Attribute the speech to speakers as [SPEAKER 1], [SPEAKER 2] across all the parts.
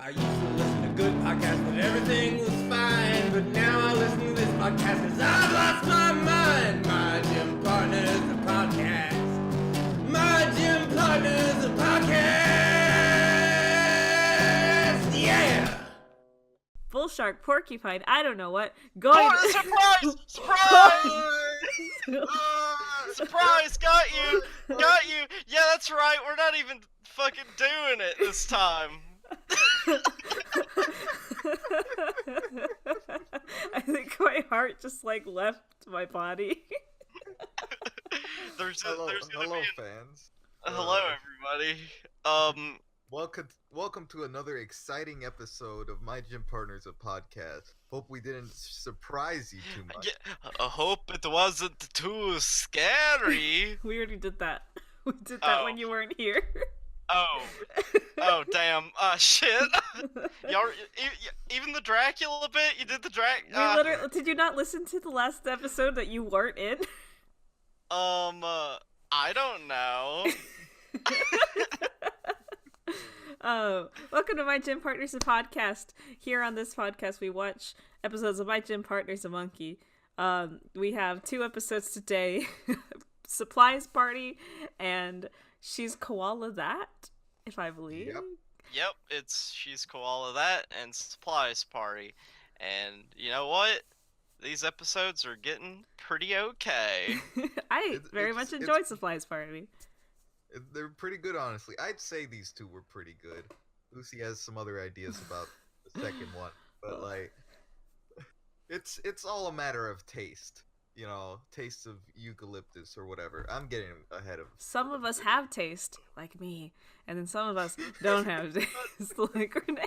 [SPEAKER 1] I used to listen to good podcasts and everything was fine, but now I listen to this podcast because I've lost my mind. My gym partner is a podcast. My gym partner is a podcast. Yeah!
[SPEAKER 2] Bull shark, porcupine, I don't know what. Going.
[SPEAKER 3] Oh, surprise! Surprise! Surprise! Got you! Got you! Yeah, that's right. We're not even fucking doing it this time.
[SPEAKER 2] I think my heart just left my body.
[SPEAKER 3] Hello,
[SPEAKER 4] fans.
[SPEAKER 3] Hello, everybody.
[SPEAKER 4] Welcome to another exciting episode of My Gym Partners, a podcast. Hope we didn't surprise you too much.
[SPEAKER 3] Yeah, I hope it wasn't too scary.
[SPEAKER 2] We already did that. We did that when you weren't here.
[SPEAKER 3] Oh, damn. Shit. Y'all, even the Dracula bit? You did the
[SPEAKER 2] Did you not listen to the last episode that you weren't in?
[SPEAKER 3] I don't know.
[SPEAKER 2] Welcome to My Gym Partners, a podcast. Here on this podcast, we watch episodes of My Gym Partners, a Monkey. We have 2 episodes today. Supplies Party and She's Koala That, if I believe.
[SPEAKER 3] Yep, She's Koala That and Supplies Party. And you know what? These episodes are getting pretty okay.
[SPEAKER 2] I very much enjoyed Supplies Party.
[SPEAKER 4] They're pretty good, honestly. I'd say these 2 were pretty good. Lucy has some other ideas about the second one, but it's all a matter of taste. You know, taste of eucalyptus or whatever. I'm getting ahead of.
[SPEAKER 2] Some of us have taste, like me, and then some of us don't have taste, like Rene.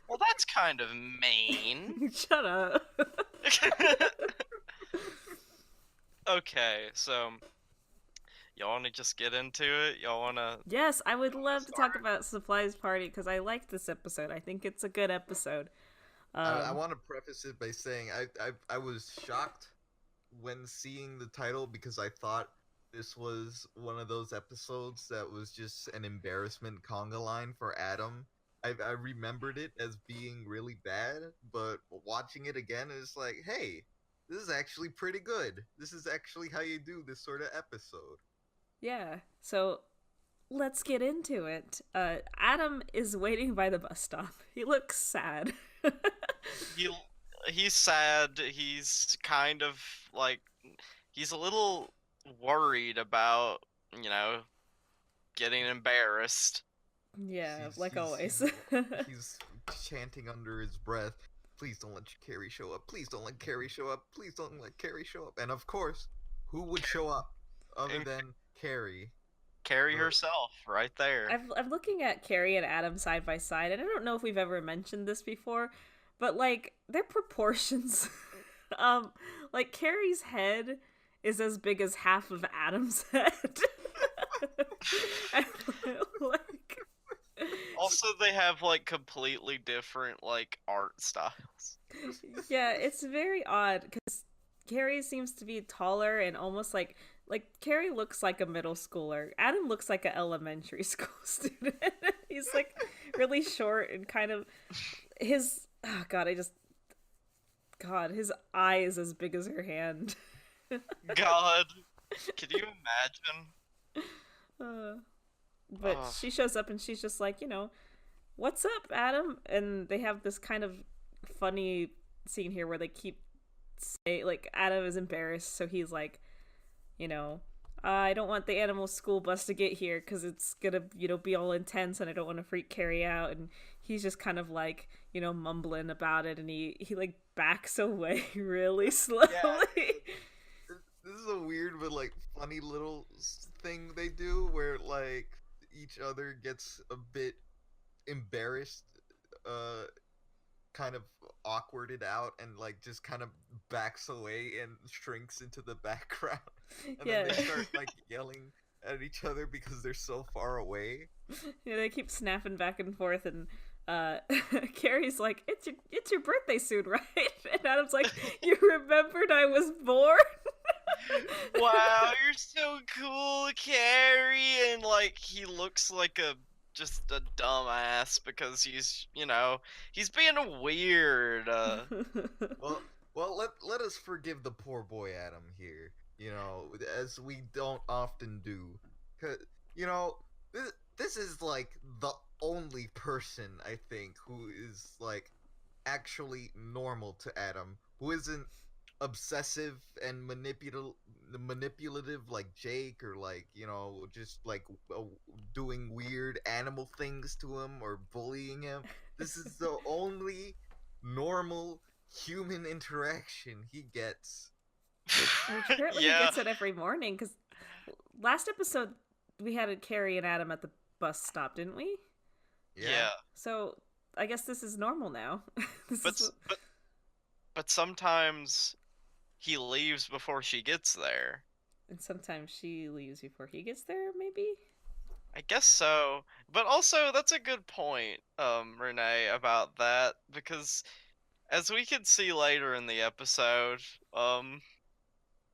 [SPEAKER 3] Well, that's kind of mean.
[SPEAKER 2] Shut up.
[SPEAKER 3] Okay, so y'all want to just get into it? Y'all want to?
[SPEAKER 2] Yes, I would love to talk about Supplies Party because I like this episode. I think it's a good episode.
[SPEAKER 4] I want to preface it by saying I was shocked when seeing the title because I thought this was one of those episodes that was just an embarrassment conga line for Adam. I remembered it as being really bad, but watching it again, it's like, hey, this is actually pretty good. This is actually how you do this sort of episode.
[SPEAKER 2] Yeah, so let's get into it. Adam is waiting by the bus stop. He looks sad.
[SPEAKER 3] He's sad. He's kind of he's a little worried about, getting embarrassed.
[SPEAKER 2] Yeah, always.
[SPEAKER 4] He's chanting under his breath, please don't let Carrie show up. Please don't let Carrie show up. Please don't let Carrie show up. And of course, who would show up other than Carrie?
[SPEAKER 3] Carrie herself, right there.
[SPEAKER 2] I'm looking at Carrie and Adam side by side, and I don't know if we've ever mentioned this before, but their proportions. Carrie's head is as big as half of Adam's head. And,
[SPEAKER 3] also, they have completely different art styles.
[SPEAKER 2] Yeah, it's very odd because Carrie seems to be taller and almost like Carrie looks like a middle schooler. Adam looks like an elementary school student. He's really short and kind of his his eye is as big as her hand.
[SPEAKER 3] God, can you imagine?
[SPEAKER 2] But she shows up and she's just like, what's up, Adam? And they have this kind of funny scene here where they keep saying, Adam is embarrassed, so he's like, I don't want the animal school bus to get here because it's gonna, be all intense and I don't want to freak Carrie out. And he's just kind of mumbling about it, and he backs away really slowly.
[SPEAKER 4] Yeah. This is a weird but funny little thing they do where each other gets a bit embarrassed, kind of awkwarded out, and just kind of backs away and shrinks into the background. And then they start yelling at each other because they're so far away.
[SPEAKER 2] Yeah, they keep snapping back and forth, and Carrie's like, it's your birthday soon, right? And Adam's like, you remembered I was born?
[SPEAKER 3] Wow, you're so cool, Carrie. And he looks like a just a dumbass because he's, he's being weird.
[SPEAKER 4] Well, let us forgive the poor boy Adam here. As we don't often do, 'cause, this is like the only person I think who is like actually normal to Adam, who isn't obsessive and manipulative like Jake, or like just like doing weird animal things to him or bullying him. This is the only normal human interaction he gets.
[SPEAKER 2] Apparently he
[SPEAKER 3] Yeah.
[SPEAKER 2] gets it every morning, because last episode we had Carrie and Adam at the bus stop, didn't we?
[SPEAKER 3] Yeah.
[SPEAKER 2] So I guess this is normal now.
[SPEAKER 3] But sometimes he leaves before she gets there.
[SPEAKER 2] And sometimes she leaves before he gets there, maybe?
[SPEAKER 3] I guess so. But also, that's a good point, Rene, about that, because as we can see later in the episode,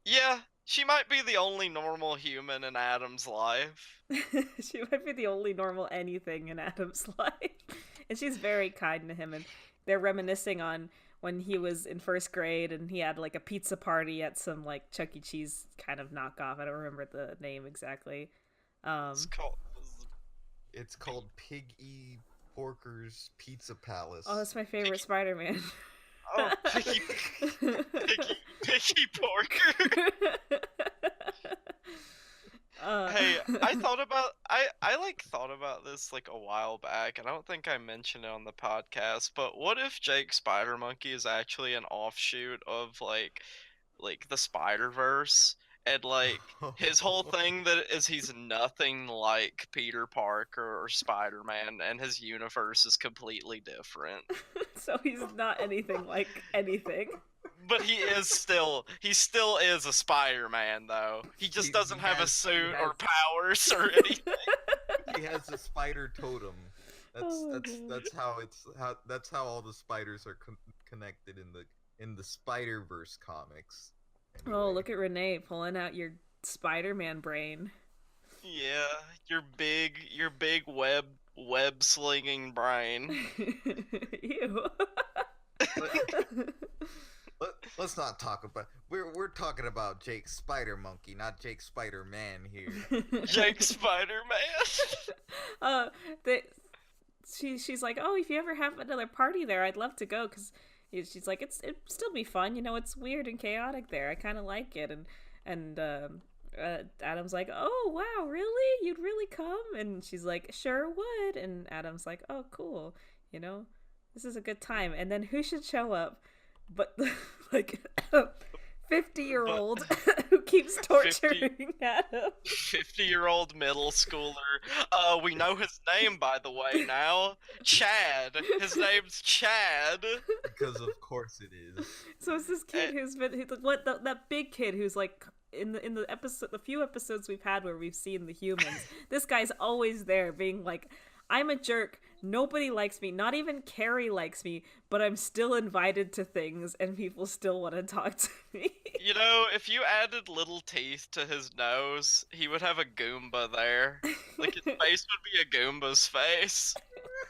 [SPEAKER 3] yeah, she might be the only normal human in Adam's life.
[SPEAKER 2] She might be the only normal anything in Adam's life. And she's very kind to him, and they're reminiscing on when he was in first grade and he had like a pizza party at some like Chuck E. Cheese kind of knockoff. I don't remember the name exactly.
[SPEAKER 3] It's
[SPEAKER 4] called Piggy Porker's Pizza Palace.
[SPEAKER 2] Oh, that's my favorite Spider-Man.
[SPEAKER 3] Oh, Piggy Porker. Hey, I thought about this like a while back, and I don't think I mentioned it on the podcast, but what if Jake Spider Monkey is actually an offshoot of like the Spider-Verse, and like his whole thing that is he's nothing like Peter Parker or Spider-Man, and his universe is completely different.
[SPEAKER 2] So he's not anything like anything.
[SPEAKER 3] But he still is a Spider-Man, though. He just doesn't have a suit or powers or anything.
[SPEAKER 4] He has a spider totem. That's how all the spiders are connected in the Spider-Verse comics. Anyway.
[SPEAKER 2] Oh, look at Rene pulling out your Spider-Man brain.
[SPEAKER 3] Yeah, your big web slinging brain.
[SPEAKER 2] Ew.
[SPEAKER 4] Let's not talk about. We're talking about Jake Spider Monkey, not Jake Spider Man here.
[SPEAKER 3] Jake Spider Man.
[SPEAKER 2] She's like, oh, if you ever have another party there, I'd love to go, because she's like, it'd still be fun, it's weird and chaotic there. I kind of like it, and Adam's like, oh wow, really? You'd really come? And she's like, sure would. And Adam's like, oh cool, this is a good time. And then who should show up but like 50-year-old who keeps torturing Adam.
[SPEAKER 3] 50-year-old middle schooler. We know his name, by the way, now. Chad. His name's Chad.
[SPEAKER 4] Because of course it is.
[SPEAKER 2] So it's this kid that big kid who's like in the episode, the few episodes we've had where we've seen the humans. This guy's always there, being like, I'm a jerk. Nobody likes me. Not even Carrie likes me, but I'm still invited to things and people still want to talk to me.
[SPEAKER 3] If you added little teeth to his nose, he would have a Goomba there. Like, his face would be a Goomba's face.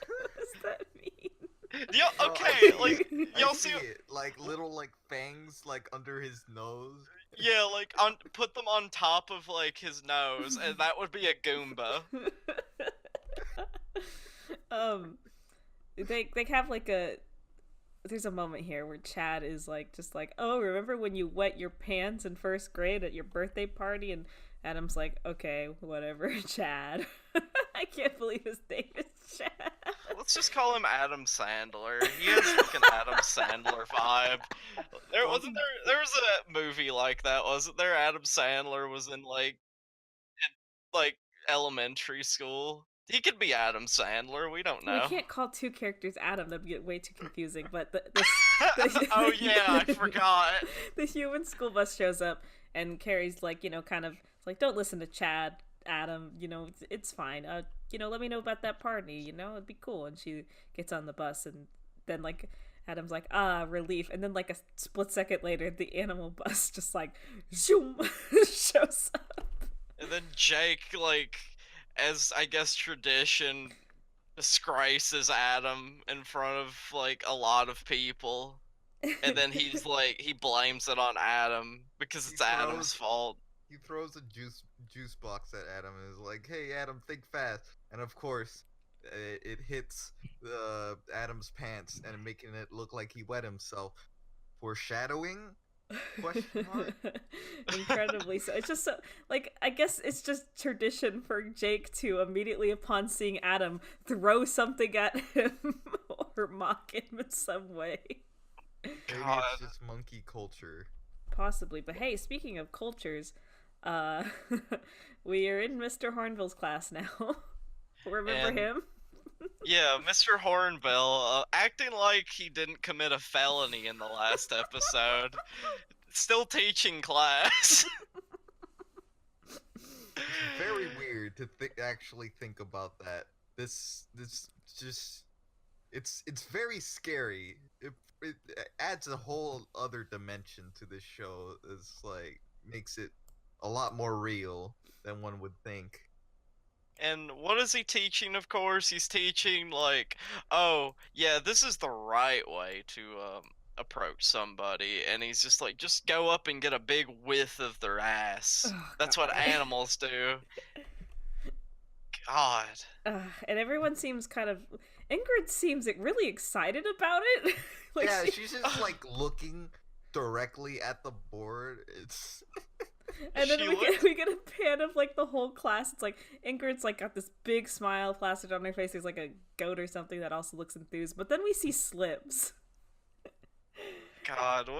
[SPEAKER 2] What does that mean?
[SPEAKER 3] Yeah, okay, like, y'all see
[SPEAKER 4] it. Like, little, like, fangs, like, under his nose.
[SPEAKER 3] Yeah, like, put them on top of, like, his nose, and that would be a Goomba.
[SPEAKER 2] They have like there's a moment here where Chad is like, just like, oh, remember when you wet your pants in first grade at your birthday party? And Adam's like, okay, whatever, Chad. I can't believe his name is Chad.
[SPEAKER 3] Let's just call him Adam Sandler. He has like an Adam Sandler vibe. There was a movie like that, wasn't there? Adam Sandler was in like elementary school. He could be Adam Sandler. We don't know.
[SPEAKER 2] We can't call two characters Adam. That'd get way too confusing. But
[SPEAKER 3] oh yeah, I forgot.
[SPEAKER 2] The human school bus shows up, and Carrie's like, kind of like, don't listen to Chad, Adam. It's fine. Let me know about that party. It'd be cool. And she gets on the bus, and then like Adam's like, relief. And then like a split second later, the animal bus just like zoom shows up.
[SPEAKER 3] And then Jake, like, as I guess tradition disgraces Adam in front of like a lot of people, and then he's like he blames it on Adam because
[SPEAKER 4] He
[SPEAKER 3] it's Adam's fault.
[SPEAKER 4] he throws a juice box at Adam and is like, "Hey, Adam, think fast." And of course, it hits Adam's pants and making it look like he wet himself. Foreshadowing? Question mark.
[SPEAKER 2] Incredibly so. It's just so, like, I guess it's just tradition for Jake to immediately upon seeing Adam throw something at him or mock him in some way.
[SPEAKER 4] Maybe
[SPEAKER 3] God.
[SPEAKER 4] it's just monkey culture.
[SPEAKER 2] Possibly. But hey, speaking of cultures, uh we are in Mr. Hornville's class now. Remember
[SPEAKER 3] And-
[SPEAKER 2] him?
[SPEAKER 3] Yeah, Mr. Hornbill, acting like he didn't commit a felony in the last episode. Still teaching class.
[SPEAKER 4] Very weird to actually think about that. This just it's very scary. It adds a whole other dimension to this show. It's like makes it a lot more real than one would think.
[SPEAKER 3] And what is he teaching, of course? He's teaching, like, oh, yeah, this is the right way to approach somebody. And he's just like, just go up and get a big whiff of their ass.
[SPEAKER 2] Oh,
[SPEAKER 3] That's what
[SPEAKER 2] God.
[SPEAKER 3] animals do. God.
[SPEAKER 2] And everyone seems kind of. Ingrid seems really excited about it. Like,
[SPEAKER 4] Yeah, she's just like looking directly at the board. It's
[SPEAKER 2] and then
[SPEAKER 3] She
[SPEAKER 2] we get a pan of like the whole class. It's like Ingrid's like got this big smile plastered on her face. There's like a goat or something that also looks enthused. But then we see Slips.
[SPEAKER 3] God,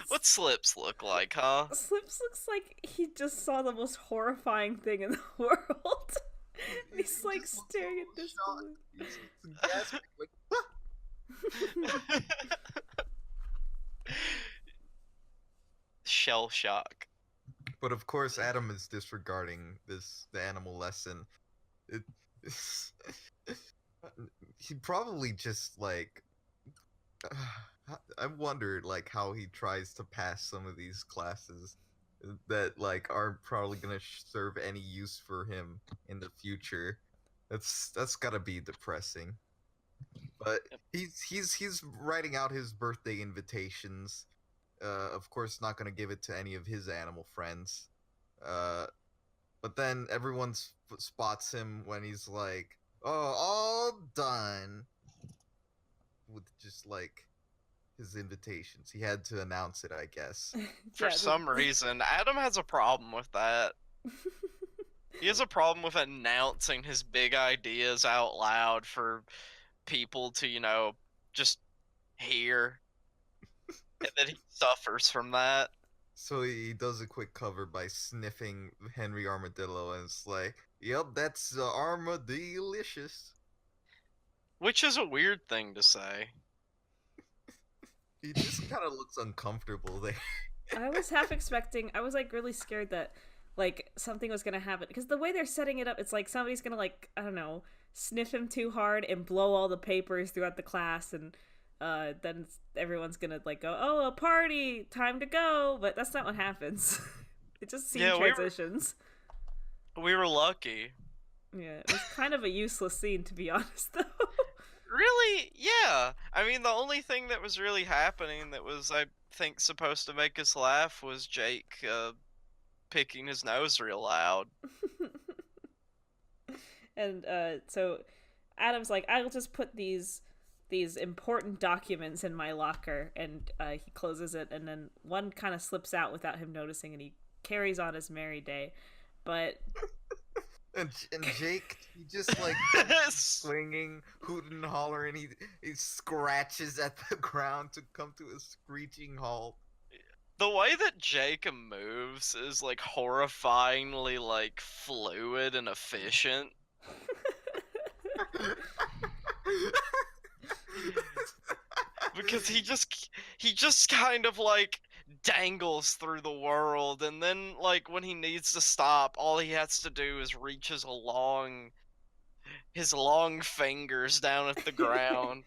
[SPEAKER 3] what Slips look like, huh?
[SPEAKER 2] Slips looks like he just saw the most horrifying thing in the world. And he's like
[SPEAKER 4] just looks
[SPEAKER 2] staring at
[SPEAKER 4] so
[SPEAKER 2] this.
[SPEAKER 4] shocked. He's gasping, like,
[SPEAKER 3] Shell shock.
[SPEAKER 4] But of course, Adam is disregarding the animal lesson. It, he probably just like. I wondered like how he tries to pass some of these classes that like aren't probably gonna serve any use for him in the future. That's gotta be depressing. But he's writing out his birthday invitations. Of course, not gonna give it to any of his animal friends. But then everyone spots him when he's like, "Oh, all done," with just like his invitations. He had to announce it, I guess.
[SPEAKER 3] For some reason, Adam has a problem with that. He has a problem with announcing his big ideas out loud for people to, just hear. And then he suffers from that.
[SPEAKER 4] So he does a quick cover by sniffing Henry Armadillo, and it's like, "Yep, that's armadilicious."
[SPEAKER 3] Which is a weird thing to say.
[SPEAKER 4] He just kind of looks uncomfortable there.
[SPEAKER 2] I was half expecting. I was like really scared that like something was gonna happen because the way they're setting it up, it's like somebody's gonna like I don't know sniff him too hard and blow all the papers throughout the class, and then everyone's gonna like go, "Oh, a party, time to go," but that's not what happens. It just scene transitions.
[SPEAKER 3] We were lucky.
[SPEAKER 2] Yeah, it was kind of a useless scene to be honest, though.
[SPEAKER 3] Really? Yeah. I mean, the only thing that was really happening that was, I think, supposed to make us laugh was Jake picking his nose real loud.
[SPEAKER 2] And so Adam's like, "I'll just put these important documents in my locker," and he closes it, and then one kind of slips out without him noticing, and he carries on his merry day. But
[SPEAKER 4] and Jake, he just like swinging, hooting and hollering. He scratches at the ground to come to a screeching halt.
[SPEAKER 3] The way that Jake moves is like horrifyingly like fluid and efficient. Because he just kind of like dangles through the world, and then like when he needs to stop, all he has to do is reach his long fingers down at the ground.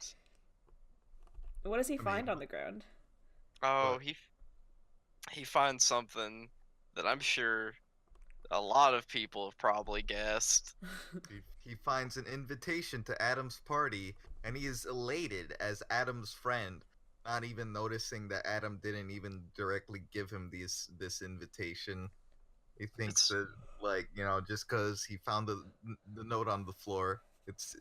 [SPEAKER 2] what does he
[SPEAKER 4] I
[SPEAKER 2] find
[SPEAKER 4] mean,
[SPEAKER 2] on the ground?
[SPEAKER 3] Oh,
[SPEAKER 4] What?
[SPEAKER 3] he finds something that I'm sure a lot of people have probably guessed.
[SPEAKER 4] he finds an invitation to Adam's party, and he is elated as Adam's friend, not even noticing that Adam didn't even directly give him this invitation. He thinks
[SPEAKER 3] It's
[SPEAKER 4] that, like, just because he found the note on the floor, it's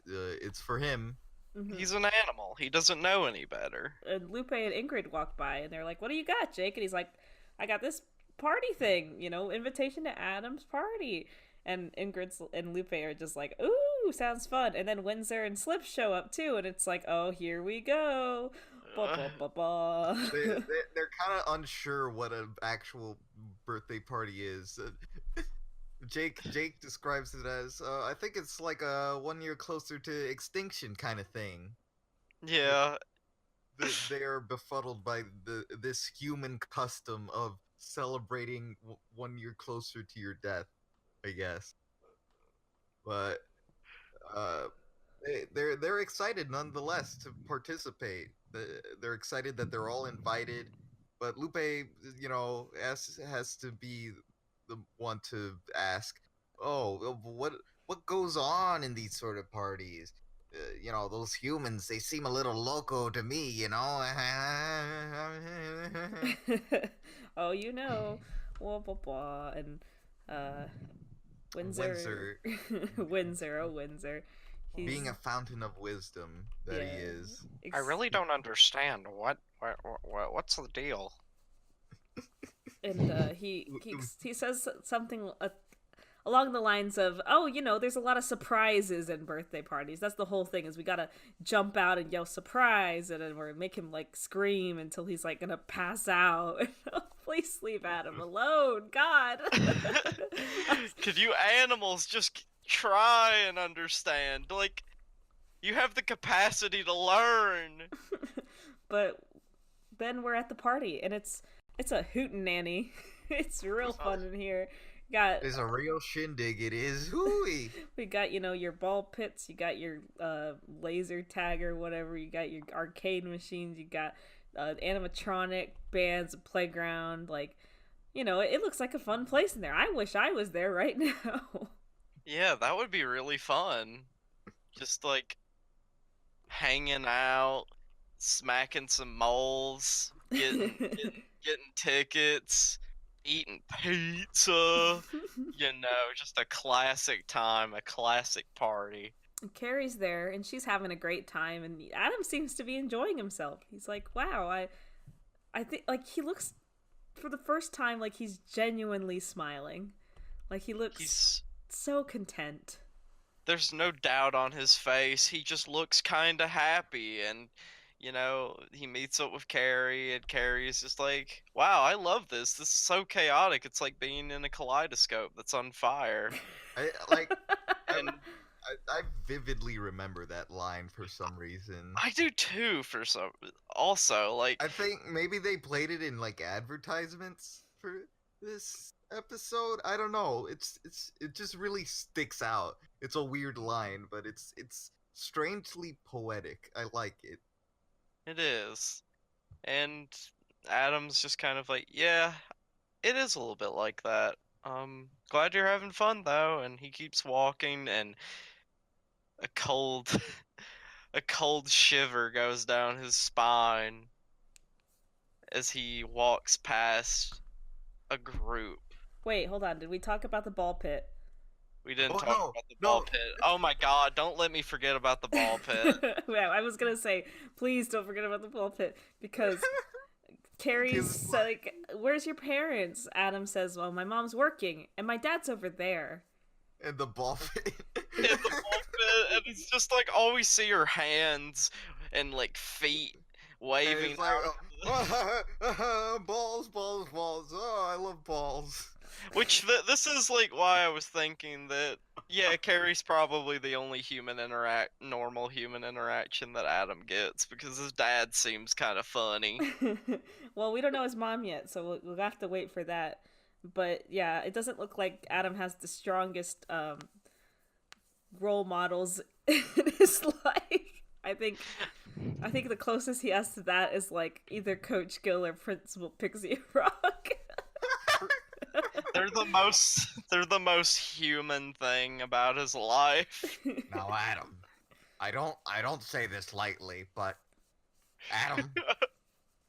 [SPEAKER 4] for him.
[SPEAKER 2] Mhm.
[SPEAKER 3] he's an animal. He doesn't know any better.
[SPEAKER 2] And Lupe and Ingrid walk by, and they're like, "What do you got, Jake?" And he's like, "I got this party thing, invitation to Adam's party." And Ingrid and Lupe are just like, "Ooh, sounds fun." And then Windsor and Slip show up too, and it's like, "Oh, here we go." Ba, ba, ba, ba.
[SPEAKER 4] They're kind of unsure what an actual birthday party is. Jake describes it as, I think it's like a 1 year closer to extinction kind of thing.
[SPEAKER 3] Yeah,
[SPEAKER 4] They are befuddled by this human custom of celebrating 1 year closer to your death, I guess. But uh, they're excited nonetheless to participate. They're excited that they're all invited, but Lupe, has to be the one to ask, "Oh, what goes on in these sort of parties? Those humans, they seem a little loco to me, you know."
[SPEAKER 2] Oh, blah, blah, blah. And uh, Windsor, Windsor. He's,
[SPEAKER 4] Being a fountain of wisdom that he is.
[SPEAKER 3] I really don't understand what's the deal.
[SPEAKER 2] And he says something along the lines of, "Oh, there's a lot of surprises in birthday parties. That's the whole thing, is we gotta jump out and yell surprise, and then we're make him like scream until he's like gonna pass out." Please leave Adam alone, God.
[SPEAKER 3] Could you animals just try and understand? Like, you have the capacity to learn.
[SPEAKER 2] But then we're at the party, and it's a hootenanny. It's real fun in here.
[SPEAKER 4] It's a real shindig. It is. Hooey.
[SPEAKER 2] We got, your ball pits, you got your laser tag or whatever, you got your arcade machines, you got animatronic bands, a playground. Like, it looks like a fun place in there. I wish I was there right now.
[SPEAKER 3] Yeah, that would be really fun. Just like hanging out, smacking some moles, getting tickets, eating pizza. Just a classic time, a classic party.
[SPEAKER 2] Carrie's there, and she's having a great time, and Adam seems to be enjoying himself. He's like, "Wow, I think, like, he looks, for the first time, like he's genuinely smiling. Like, he looks so content."
[SPEAKER 3] There's no doubt on his face. He just looks kind of happy, and he meets up with Carrie, and Carrie's just like, "Wow, I love this. This is so chaotic. It's like being in a kaleidoscope that's on fire."
[SPEAKER 4] I vividly remember that line for some reason.
[SPEAKER 3] I do too. Also, like,
[SPEAKER 4] I think maybe they played it in like advertisements for this episode. I don't know. It just really sticks out. It's a weird line, but it's strangely poetic. I like it.
[SPEAKER 3] it is. And Adam's just kind of like, "Yeah, it is a little bit like that. Glad you're having fun though." And he keeps walking, and a cold a cold shiver goes down his spine as he walks past a group.
[SPEAKER 2] Wait, hold on. Did we talk about the ball pit?
[SPEAKER 3] We didn't
[SPEAKER 4] Oh,
[SPEAKER 3] talk
[SPEAKER 4] no,
[SPEAKER 3] about the
[SPEAKER 4] no.
[SPEAKER 3] ball pit. Oh my god, don't let me forget about the ball pit.
[SPEAKER 2] Yeah, I was gonna say, please don't forget about the ball pit, because Carrie's like, "Where's your parents?" Adam says, "Well, my mom's working, and my dad's over there."
[SPEAKER 4] And the ball pit.
[SPEAKER 3] In the ball pit, and it's just like all we see are hands and like feet waving
[SPEAKER 4] It's like,
[SPEAKER 3] out.
[SPEAKER 4] balls. Oh, I love balls.
[SPEAKER 3] Which this is like why I was thinking that, yeah, Carrie's probably the only normal human interaction that Adam gets, because his dad seems kind of funny.
[SPEAKER 2] Well, we don't know his mom yet, so we'll have to wait for that. But yeah, it doesn't look like Adam has the strongest role models in his life. I think the closest he has to that is like either Coach Gill or Principal Pixie Rock.
[SPEAKER 3] They're the most human thing about his life.
[SPEAKER 4] Now, Adam, I don't say this lightly, but Adam,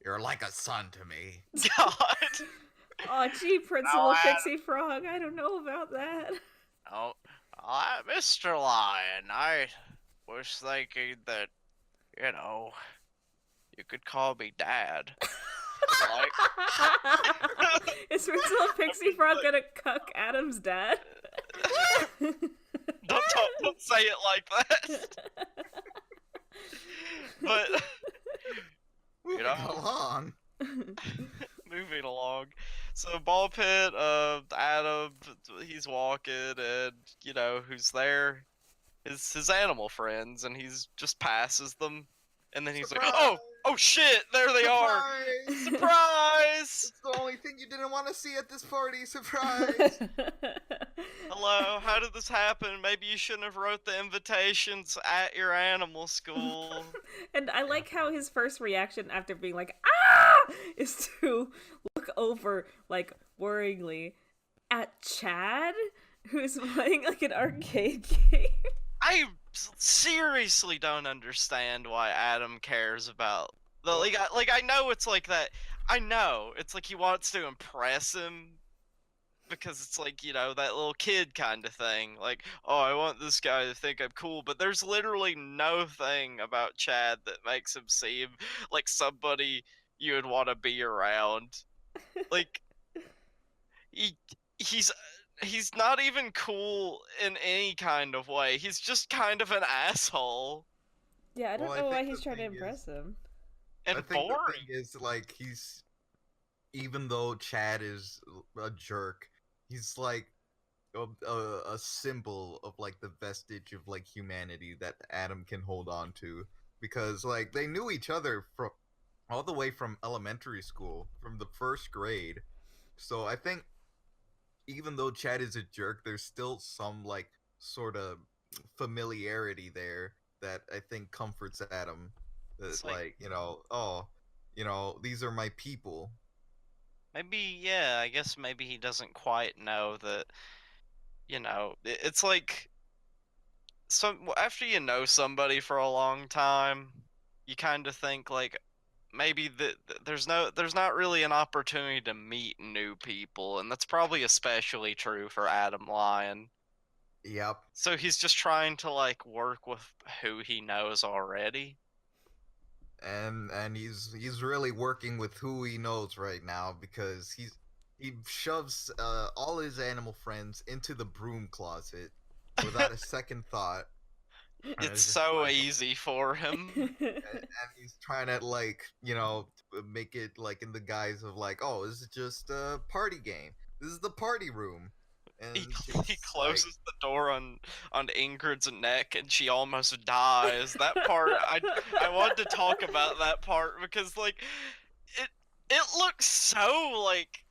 [SPEAKER 4] you're like a son to me.
[SPEAKER 3] God.
[SPEAKER 2] Oh, gee, Principal
[SPEAKER 3] No,
[SPEAKER 2] Pixie Frog, I don't know about that.
[SPEAKER 3] Oh, Mr. Lion, I was thinking that, you could call me Dad. Like,
[SPEAKER 2] Is Principal Pixie Frog gonna cuck Adam's dad?
[SPEAKER 3] don't say it like that. But
[SPEAKER 4] Moving along.
[SPEAKER 3] moving along. So ball pit, Adam, he's walking, and who's there? His animal friends, and he's just passes them, and then he's
[SPEAKER 4] Surprise!
[SPEAKER 3] like, oh shit, there they are!
[SPEAKER 4] Surprise!
[SPEAKER 3] Surprise!
[SPEAKER 4] It's the only thing you didn't want to see at this party. Surprise!
[SPEAKER 3] Hello, how did this happen? Maybe you shouldn't have wrote the invitations at your animal school.
[SPEAKER 2] And I like how his first reaction after being like, ah, is to look over, like, worryingly at Chad, who's playing, like, an arcade game.
[SPEAKER 3] I seriously don't understand why Adam cares about I know it's like that. I know it's like he wants to impress him because it's like that little kid kind of thing. Like, oh, I want this guy to think I'm cool, but there's literally no thing about Chad that makes him seem like somebody you would want to be around. Like, he's not even cool in any kind of way. He's just kind of an asshole.
[SPEAKER 2] Yeah, I don't
[SPEAKER 4] Well, I
[SPEAKER 2] know why
[SPEAKER 4] think
[SPEAKER 2] he's
[SPEAKER 4] the
[SPEAKER 2] trying to
[SPEAKER 4] thing
[SPEAKER 2] impress him.
[SPEAKER 3] And
[SPEAKER 4] I think
[SPEAKER 3] boring.
[SPEAKER 4] the thing is, like, even though Chad is a jerk, he's like a symbol of like the vestige of like humanity that Adam can hold on to, because like they knew each other from all the way from elementary school, from the first grade. So I think even though Chad is a jerk, there's still some like sort of familiarity there that I think comforts Adam. That
[SPEAKER 3] It's
[SPEAKER 4] like, these are my people.
[SPEAKER 3] Maybe, yeah, I guess maybe he doesn't quite know that, it's like after you know somebody for a long time, you kind of think like maybe there's not really an opportunity to meet new people, and that's probably especially true for Adam Lyon.
[SPEAKER 4] Yep.
[SPEAKER 3] So he's just trying to like work with who he knows already.
[SPEAKER 4] And he's really working with who he knows right now, because he shoves all his animal friends into the broom closet without a second thought. And
[SPEAKER 3] It's
[SPEAKER 4] just
[SPEAKER 3] so
[SPEAKER 4] like-
[SPEAKER 3] easy for him.
[SPEAKER 4] and he's trying to like make it like in the guise of like, oh, this is just a party game. This is the party room. And
[SPEAKER 3] He
[SPEAKER 4] she's
[SPEAKER 3] closes the door on Ingrid's neck, and she almost dies. That part, I wanted to talk about that part because like it looks so like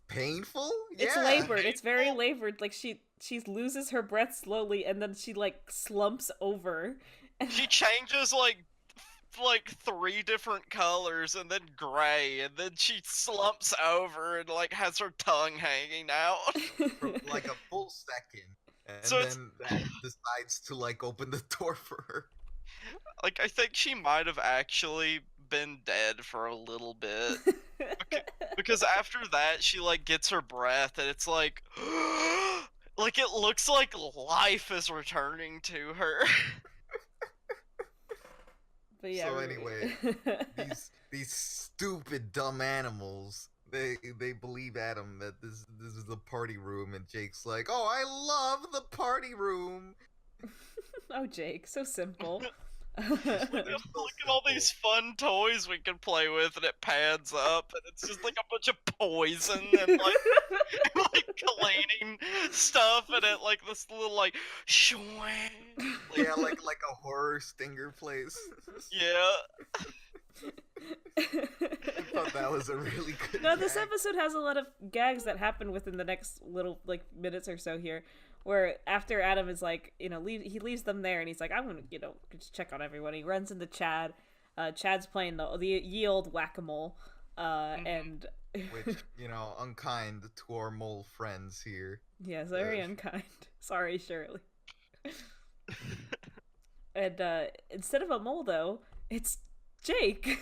[SPEAKER 4] painful.
[SPEAKER 2] It's
[SPEAKER 4] Yeah.
[SPEAKER 2] labored. It's very labored. Like she loses her breath slowly, and then she like slumps over.
[SPEAKER 3] she changes like 3 different colors and then gray, and then she slumps over and like has her tongue hanging out.
[SPEAKER 4] For like a full second, and
[SPEAKER 3] So
[SPEAKER 4] then that decides to like open the door for her.
[SPEAKER 3] Like, I think she might have actually been dead for a little bit. Because after that, she, like, gets her breath, and it's like... like, it looks like life is returning to her.
[SPEAKER 2] But yeah.
[SPEAKER 4] So anyway, these stupid dumb animals, they believe Adam that this is the party room, and Jake's like, oh, I love the party room.
[SPEAKER 2] Oh, Jake, so simple.
[SPEAKER 3] Look at all these fun toys we can play with, and it pans up, and it's just like a bunch of poison and like, like cleaning stuff, and it like this little like shwang.
[SPEAKER 4] Yeah, like a horror stinger place.
[SPEAKER 3] Yeah.
[SPEAKER 4] I thought that was a really good.
[SPEAKER 2] No, this
[SPEAKER 4] gag.
[SPEAKER 2] episode has a lot of gags that happen within the next little like minutes or so here, where after Adam is like, he leaves them there, and he's like, I'm gonna, just check on everyone. He runs into Chad. Chad's playing the ye old whack-a-mole, and
[SPEAKER 4] which, unkind to our mole friends here.
[SPEAKER 2] Yes, very unkind. Sorry, Shirley. And instead of a mole, though, it's Jake.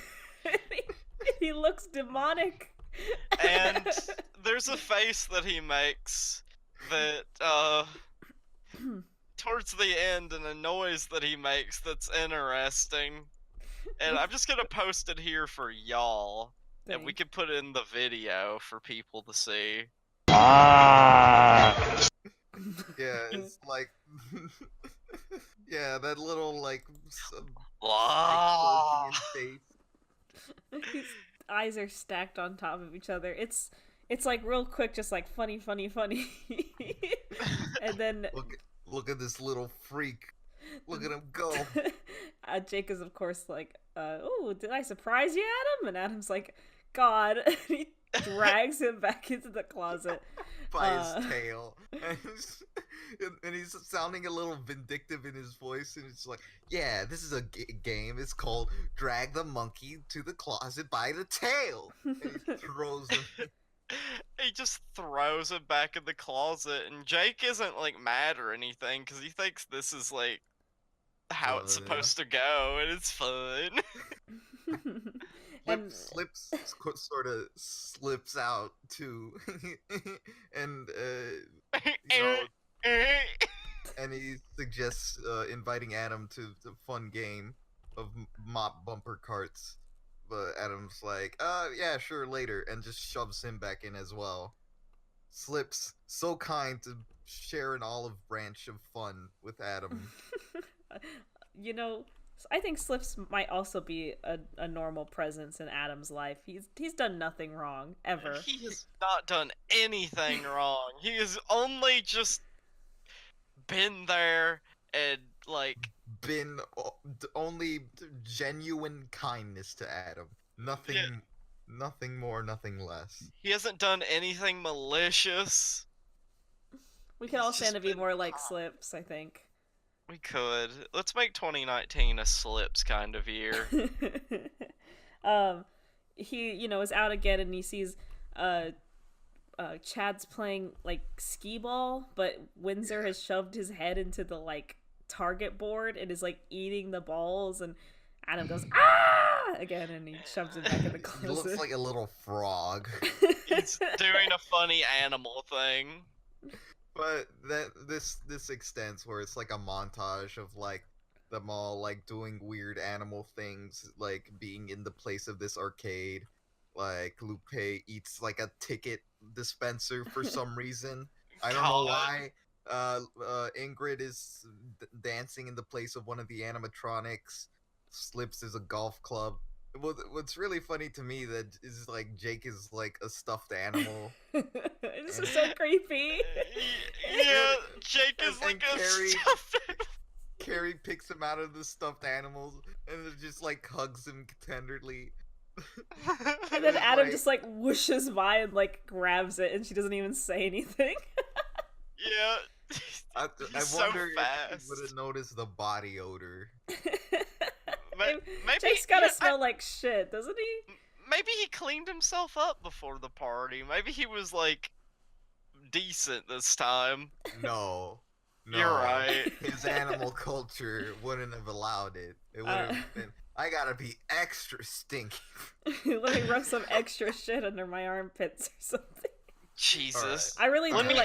[SPEAKER 2] He looks demonic.
[SPEAKER 3] And there's a face that he makes that, towards the end, and a noise that he makes that's interesting. And I'm just gonna post it here for y'all. And we can put it in the video for people to see.
[SPEAKER 4] Yeah, it's like... yeah, that little, like... face.
[SPEAKER 2] His eyes are stacked on top of each other. It's like real quick, just like funny. And then...
[SPEAKER 4] Look at this little freak. Look at him go.
[SPEAKER 2] Jake is, of course, like, oh, did I surprise you, Adam? And Adam's like, God. And he drags him back into the closet.
[SPEAKER 4] By his tail. And he's sounding a little vindictive in his voice. And it's like, yeah, this is a game. It's called Drag the Monkey to the Closet by the Tail. And he throws him.
[SPEAKER 3] He just throws him back in the closet, and Jake isn't like mad or anything because he thinks this is like how it's supposed to go, and it's fun.
[SPEAKER 4] Slips sort of slips out too, and and he suggests inviting Adam to the fun game of mop bumper carts. But Adam's like, yeah, sure, later, and just shoves him back in as well. Slips, so kind to share an olive branch of fun with Adam.
[SPEAKER 2] I think Slips might also be a normal presence in Adam's life. He's done nothing wrong, ever.
[SPEAKER 3] He has not done anything wrong. He has only just been there and, like...
[SPEAKER 4] been only genuine kindness to Adam. Nothing more, nothing less.
[SPEAKER 3] He hasn't done anything malicious.
[SPEAKER 2] We could all stand to be more like Slips, I think.
[SPEAKER 3] We could. Let's make 2019 a Slips kind of year.
[SPEAKER 2] He, is out again and he sees Chad's playing like skee ball, but Windsor has shoved his head into the like target board and is like eating the balls, and Adam goes ah again and he shoves it back in the closet.
[SPEAKER 4] He looks like a little frog.
[SPEAKER 3] He's doing a funny animal thing.
[SPEAKER 4] But this extends where it's like a montage of like them all like doing weird animal things, like being in the place of this arcade. Like Lupe eats like a ticket dispenser for some reason. I don't know why. Ingrid is dancing in the place of one of the animatronics. Slips is a golf club. What's really funny to me that is like Jake is like a stuffed animal.
[SPEAKER 2] This is so creepy.
[SPEAKER 3] Yeah, Jake is like a stuffed animal.
[SPEAKER 4] Carrie picks him out of the stuffed animals and just like hugs him tenderly.
[SPEAKER 2] And then Adam just like whooshes by and like grabs it, and she doesn't even say anything.
[SPEAKER 3] Yeah.
[SPEAKER 4] I wonder if he would have noticed the body odor.
[SPEAKER 3] Maybe
[SPEAKER 2] Jake's gotta smell like shit, doesn't he?
[SPEAKER 3] Maybe he cleaned himself up before the party. Maybe he was like decent this time.
[SPEAKER 4] No.
[SPEAKER 3] You're right.
[SPEAKER 4] His animal culture wouldn't have allowed it. It would have been, I gotta be extra stinky.
[SPEAKER 2] Let me rub some extra shit under my armpits or something.
[SPEAKER 3] Jesus.
[SPEAKER 2] Right. I really
[SPEAKER 3] let me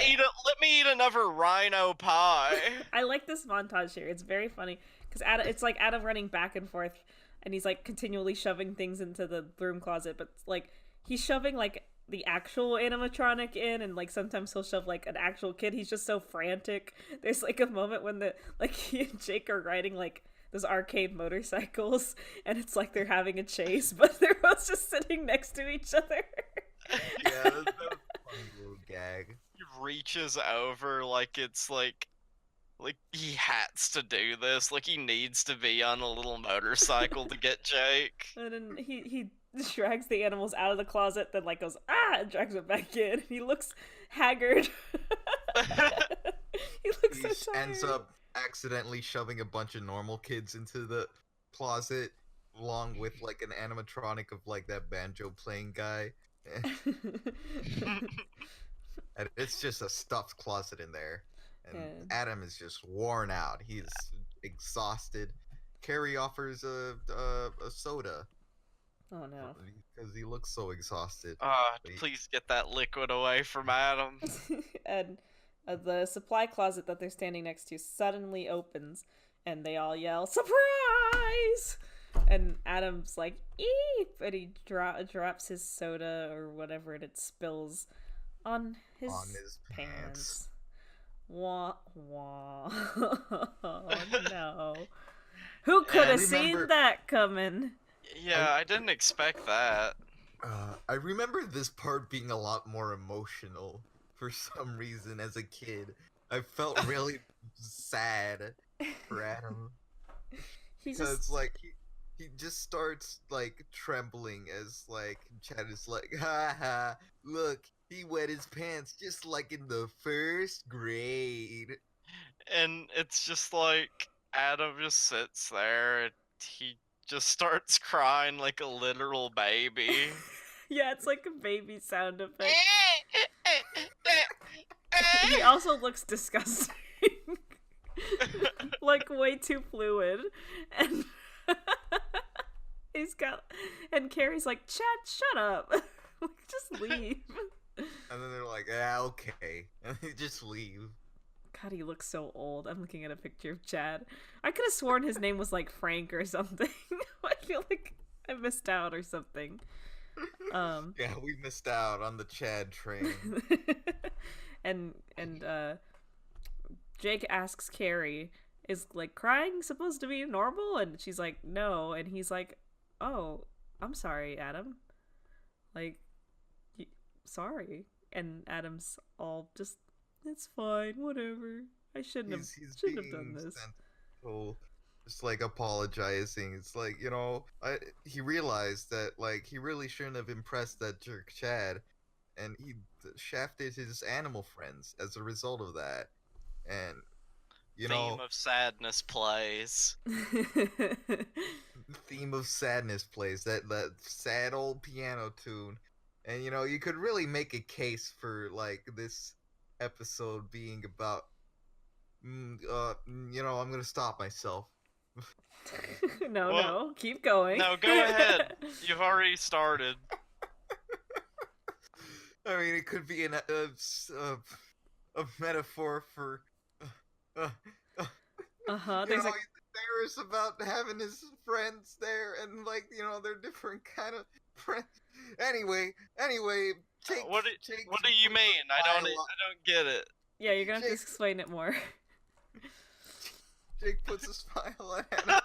[SPEAKER 3] eat another rhino pie.
[SPEAKER 2] I like this montage here. It's very funny because it's like Adam running back and forth, and he's like continually shoving things into the broom closet, but like he's shoving like the actual animatronic in, and like sometimes he'll shove like an actual kid. He's just so frantic. There's like a moment when he and Jake are riding like those arcade motorcycles, and it's like they're having a chase, but they're both just sitting next to each other.
[SPEAKER 4] Yeah, that's a fun little gag.
[SPEAKER 3] He reaches over like it's like he has to do this, like he needs to be on a little motorcycle to get Jake.
[SPEAKER 2] And then he drags the animals out of the closet, then like goes and drags them back in. He looks haggard. He looks so tired.
[SPEAKER 4] Ends up accidentally shoving a bunch of normal kids into the closet, along with like an animatronic of like that banjo playing guy. And it's just a stuffed closet in there. And
[SPEAKER 2] And-
[SPEAKER 4] Adam is just worn out. He's exhausted. Carrie offers a soda
[SPEAKER 2] Oh no.
[SPEAKER 4] because he looks so exhausted. But he-
[SPEAKER 3] Please get that liquid away from Adam.
[SPEAKER 2] And the supply closet that they're standing next to suddenly opens, and they all yell, "Surprise!" And Adam's like, "Eep!" And he drops his soda or whatever, and it spills on his pants. Wah wah. Oh no. Who could have seen
[SPEAKER 4] remember-
[SPEAKER 2] that coming?
[SPEAKER 3] Yeah, I didn't expect that.
[SPEAKER 4] I remember this part being a lot more emotional for some reason as a kid. I felt really sad for Adam.
[SPEAKER 2] He's
[SPEAKER 4] Because
[SPEAKER 2] just
[SPEAKER 4] like he just starts like trembling as like Chad is like, ha ha, look, he wet his pants just like in the first grade.
[SPEAKER 3] And it's just like Adam just sits there and he just starts crying like a literal baby.
[SPEAKER 2] yeah, it's like a baby sound effect. He also looks disgusting. Like way too fluid. And and Carrie's like, "Chad, shut up." Like, just leave.
[SPEAKER 4] And then they're like, yeah, okay. And they just leave.
[SPEAKER 2] God, he looks so old. I'm looking at a picture of Chad. I could have sworn his name was like Frank or something. I feel like I missed out or something.
[SPEAKER 4] Yeah, we missed out on the Chad train.
[SPEAKER 2] and Jake asks Carrie, "Is like crying supposed to be normal?" And she's like, "No." And he's like, "Oh, I'm sorry, Adam. Like, sorry." And Adam's all just, "It's fine, whatever. I shouldn't have done this."
[SPEAKER 4] Sentimental, just like apologizing. It's like, you know, he realized that like he really shouldn't have impressed that jerk Chad, and he shafted his animal friends as a result of that. And you
[SPEAKER 3] Theme
[SPEAKER 4] know,
[SPEAKER 3] of sadness plays.
[SPEAKER 4] theme of sadness plays that sad old piano tune, and you know you could really make a case for like this episode being about you know, I'm gonna stop myself.
[SPEAKER 2] No, keep going.
[SPEAKER 3] No, go ahead. You've already started.
[SPEAKER 4] I mean, it could be a metaphor for
[SPEAKER 2] Uh-huh.
[SPEAKER 4] you
[SPEAKER 2] There's
[SPEAKER 4] know,
[SPEAKER 2] like
[SPEAKER 4] he's embarrassed about having his friends there, and like, you know, they're different kind of friends. Anyway, Jake,
[SPEAKER 3] What do you mean? I don't get it.
[SPEAKER 2] yeah, you're gonna have to
[SPEAKER 4] Jake-
[SPEAKER 2] explain it more.
[SPEAKER 4] Jake puts a smile on Hannah.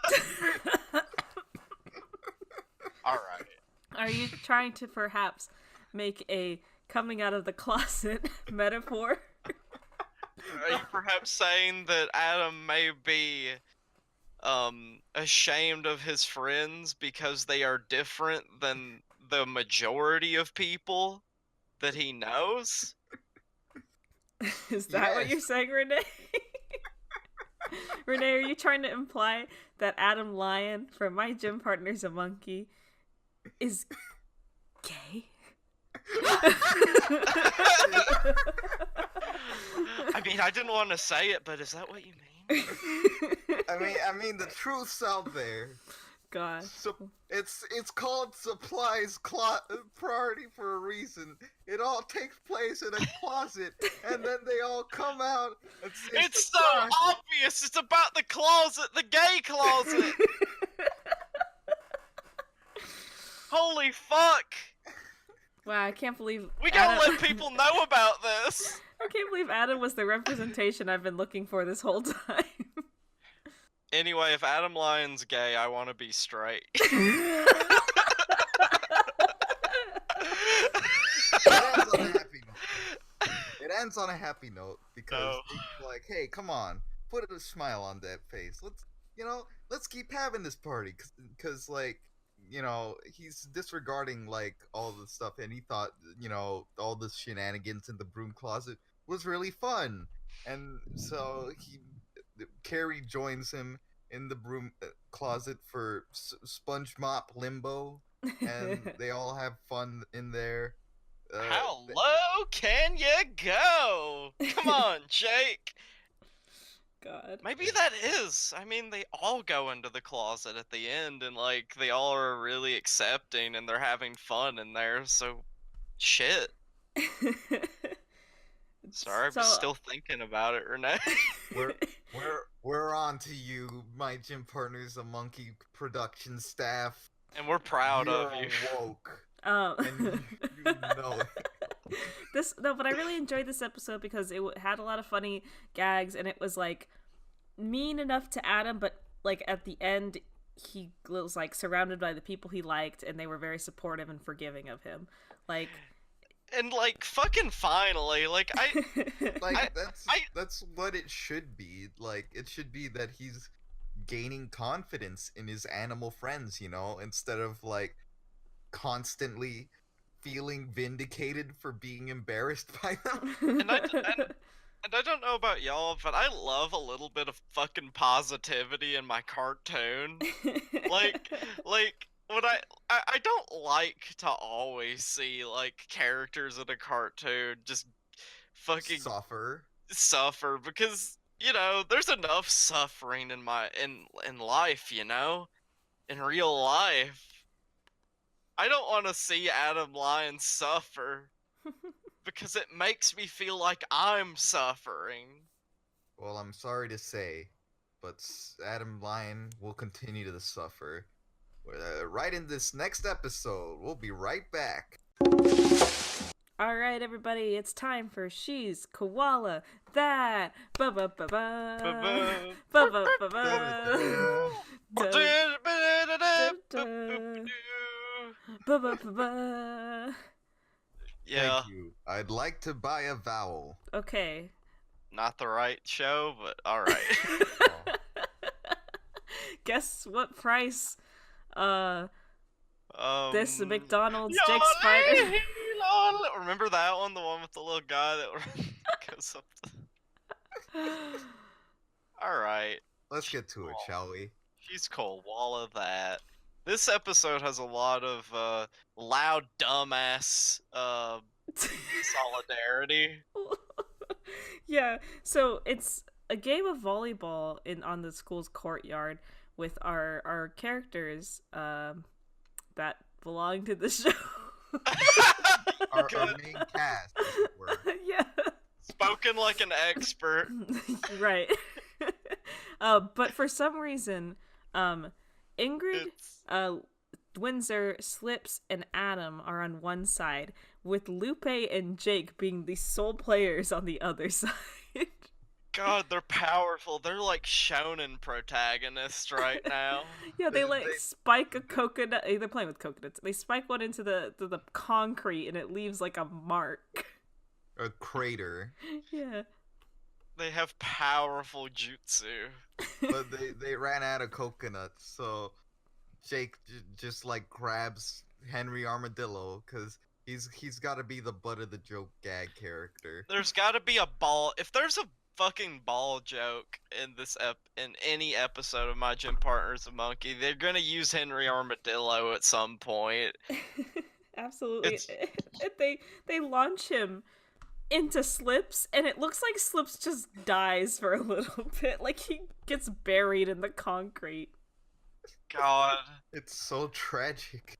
[SPEAKER 3] All right.
[SPEAKER 2] Are you trying to perhaps make a coming out of the closet metaphor?
[SPEAKER 3] Are you perhaps saying that Adam may be ashamed of his friends because they are different than the majority of people that he knows?
[SPEAKER 2] Is that what
[SPEAKER 4] Yes.
[SPEAKER 2] you're saying, Rene? Rene, are you trying to imply that Adam Lyon from My Gym Partner's a Monkey is gay?
[SPEAKER 3] I mean, I didn't want to say it, but is that what you mean?
[SPEAKER 4] I mean, the truth's out there.
[SPEAKER 2] God.
[SPEAKER 4] So it's called Supplies Priority for a reason. It all takes place in a closet, and then they all come out. And say
[SPEAKER 3] It's so
[SPEAKER 4] surprise.
[SPEAKER 3] obvious. It's about the closet, the gay closet. Holy fuck!
[SPEAKER 2] Wow, I can't believe
[SPEAKER 3] We gotta
[SPEAKER 2] Adam...
[SPEAKER 3] let people know about this.
[SPEAKER 2] I can't believe Adam was the representation I've been looking for this whole time.
[SPEAKER 3] Anyway, if Adam Lyon's gay, I want to be straight.
[SPEAKER 4] It ends on a happy note because
[SPEAKER 3] No.
[SPEAKER 4] it's like, hey, come on, put a smile on that face. Let's keep having this party, because like, you know, he's disregarding like all the stuff, and he thought, you know, all the shenanigans in the broom closet was really fun, and so Carrie joins him in the broom closet for sponge mop limbo, and they all have fun in there.
[SPEAKER 3] How low can you go? Come on, Jake.
[SPEAKER 2] God.
[SPEAKER 3] Maybe that is. I mean, they all go into the closet at the end, and like they all are really accepting, and they're having fun in there. So, shit. Sorry, I'm
[SPEAKER 2] So
[SPEAKER 3] still thinking about it, Rene.
[SPEAKER 4] We're we're on to you, my gym partners, the Monkey production staff.
[SPEAKER 3] And we're proud of
[SPEAKER 4] You're
[SPEAKER 3] you.
[SPEAKER 4] woke, and you know it.
[SPEAKER 2] but I really enjoyed this episode because it had a lot of funny gags, and it was like mean enough to Adam, but like at the end he was like surrounded by the people he liked, and they were very supportive and forgiving of him. Like,
[SPEAKER 3] And like, fucking finally, like
[SPEAKER 4] Like that's what it should be. Like it should be that he's gaining confidence in his animal friends, instead of like constantly feeling vindicated for being embarrassed by them.
[SPEAKER 3] And I don't know about y'all, but I love a little bit of fucking positivity in my cartoon. Like, when I don't like to always see like characters in a cartoon just fucking suffer because there's enough suffering in life, in real life. I don't want to see Adam Lion suffer because it makes me feel like I'm suffering.
[SPEAKER 4] Well, I'm sorry to say, but Adam Lion will continue to suffer. Right in this next episode. We'll be right back.
[SPEAKER 2] All right, everybody, it's time for She's Koala That ba ba ba ba ba ba ba ba ba ba ba.
[SPEAKER 3] Yeah.
[SPEAKER 4] Thank you. I'd like to buy a vowel.
[SPEAKER 2] Okay.
[SPEAKER 3] Not the right show, but all right.
[SPEAKER 2] Guess what price? This McDonald's
[SPEAKER 3] Yoli,
[SPEAKER 2] Jake Spider.
[SPEAKER 3] Yoli. Remember that one, the one with the little guy that goes up. All right.
[SPEAKER 4] Let's get to it, shall we?
[SPEAKER 3] She's Koala That. This episode has a lot of loud dumbass solidarity.
[SPEAKER 2] Yeah, so it's a game of volleyball on the school's courtyard with our characters that belong to the show.
[SPEAKER 4] our main cast, as it were.
[SPEAKER 2] Yeah.
[SPEAKER 3] Spoken like an expert.
[SPEAKER 2] Right. But for some reason, Ingrid, Windsor, Slips, and Adam are on one side, with Lupe and Jake being the sole players on the other side.
[SPEAKER 3] God, they're powerful. They're like shonen protagonists right now.
[SPEAKER 2] Yeah, they spike a coconut. They're playing with coconuts. They spike one into the concrete, and it leaves like a mark.
[SPEAKER 4] A crater.
[SPEAKER 2] Yeah.
[SPEAKER 3] They have powerful jutsu.
[SPEAKER 4] But they ran out of coconuts, so Jake just like grabs Henry Armadillo because he's got to be the butt of the joke gag character.
[SPEAKER 3] There's got to be a ball. If there's a fucking ball joke in in any episode of My Gym Partner's a Monkey, they're gonna use Henry Armadillo at some point.
[SPEAKER 2] Absolutely. They launch him into Slips, and it looks like Slips just dies for a little bit, like he gets buried in the concrete.
[SPEAKER 3] God,
[SPEAKER 4] it's so tragic.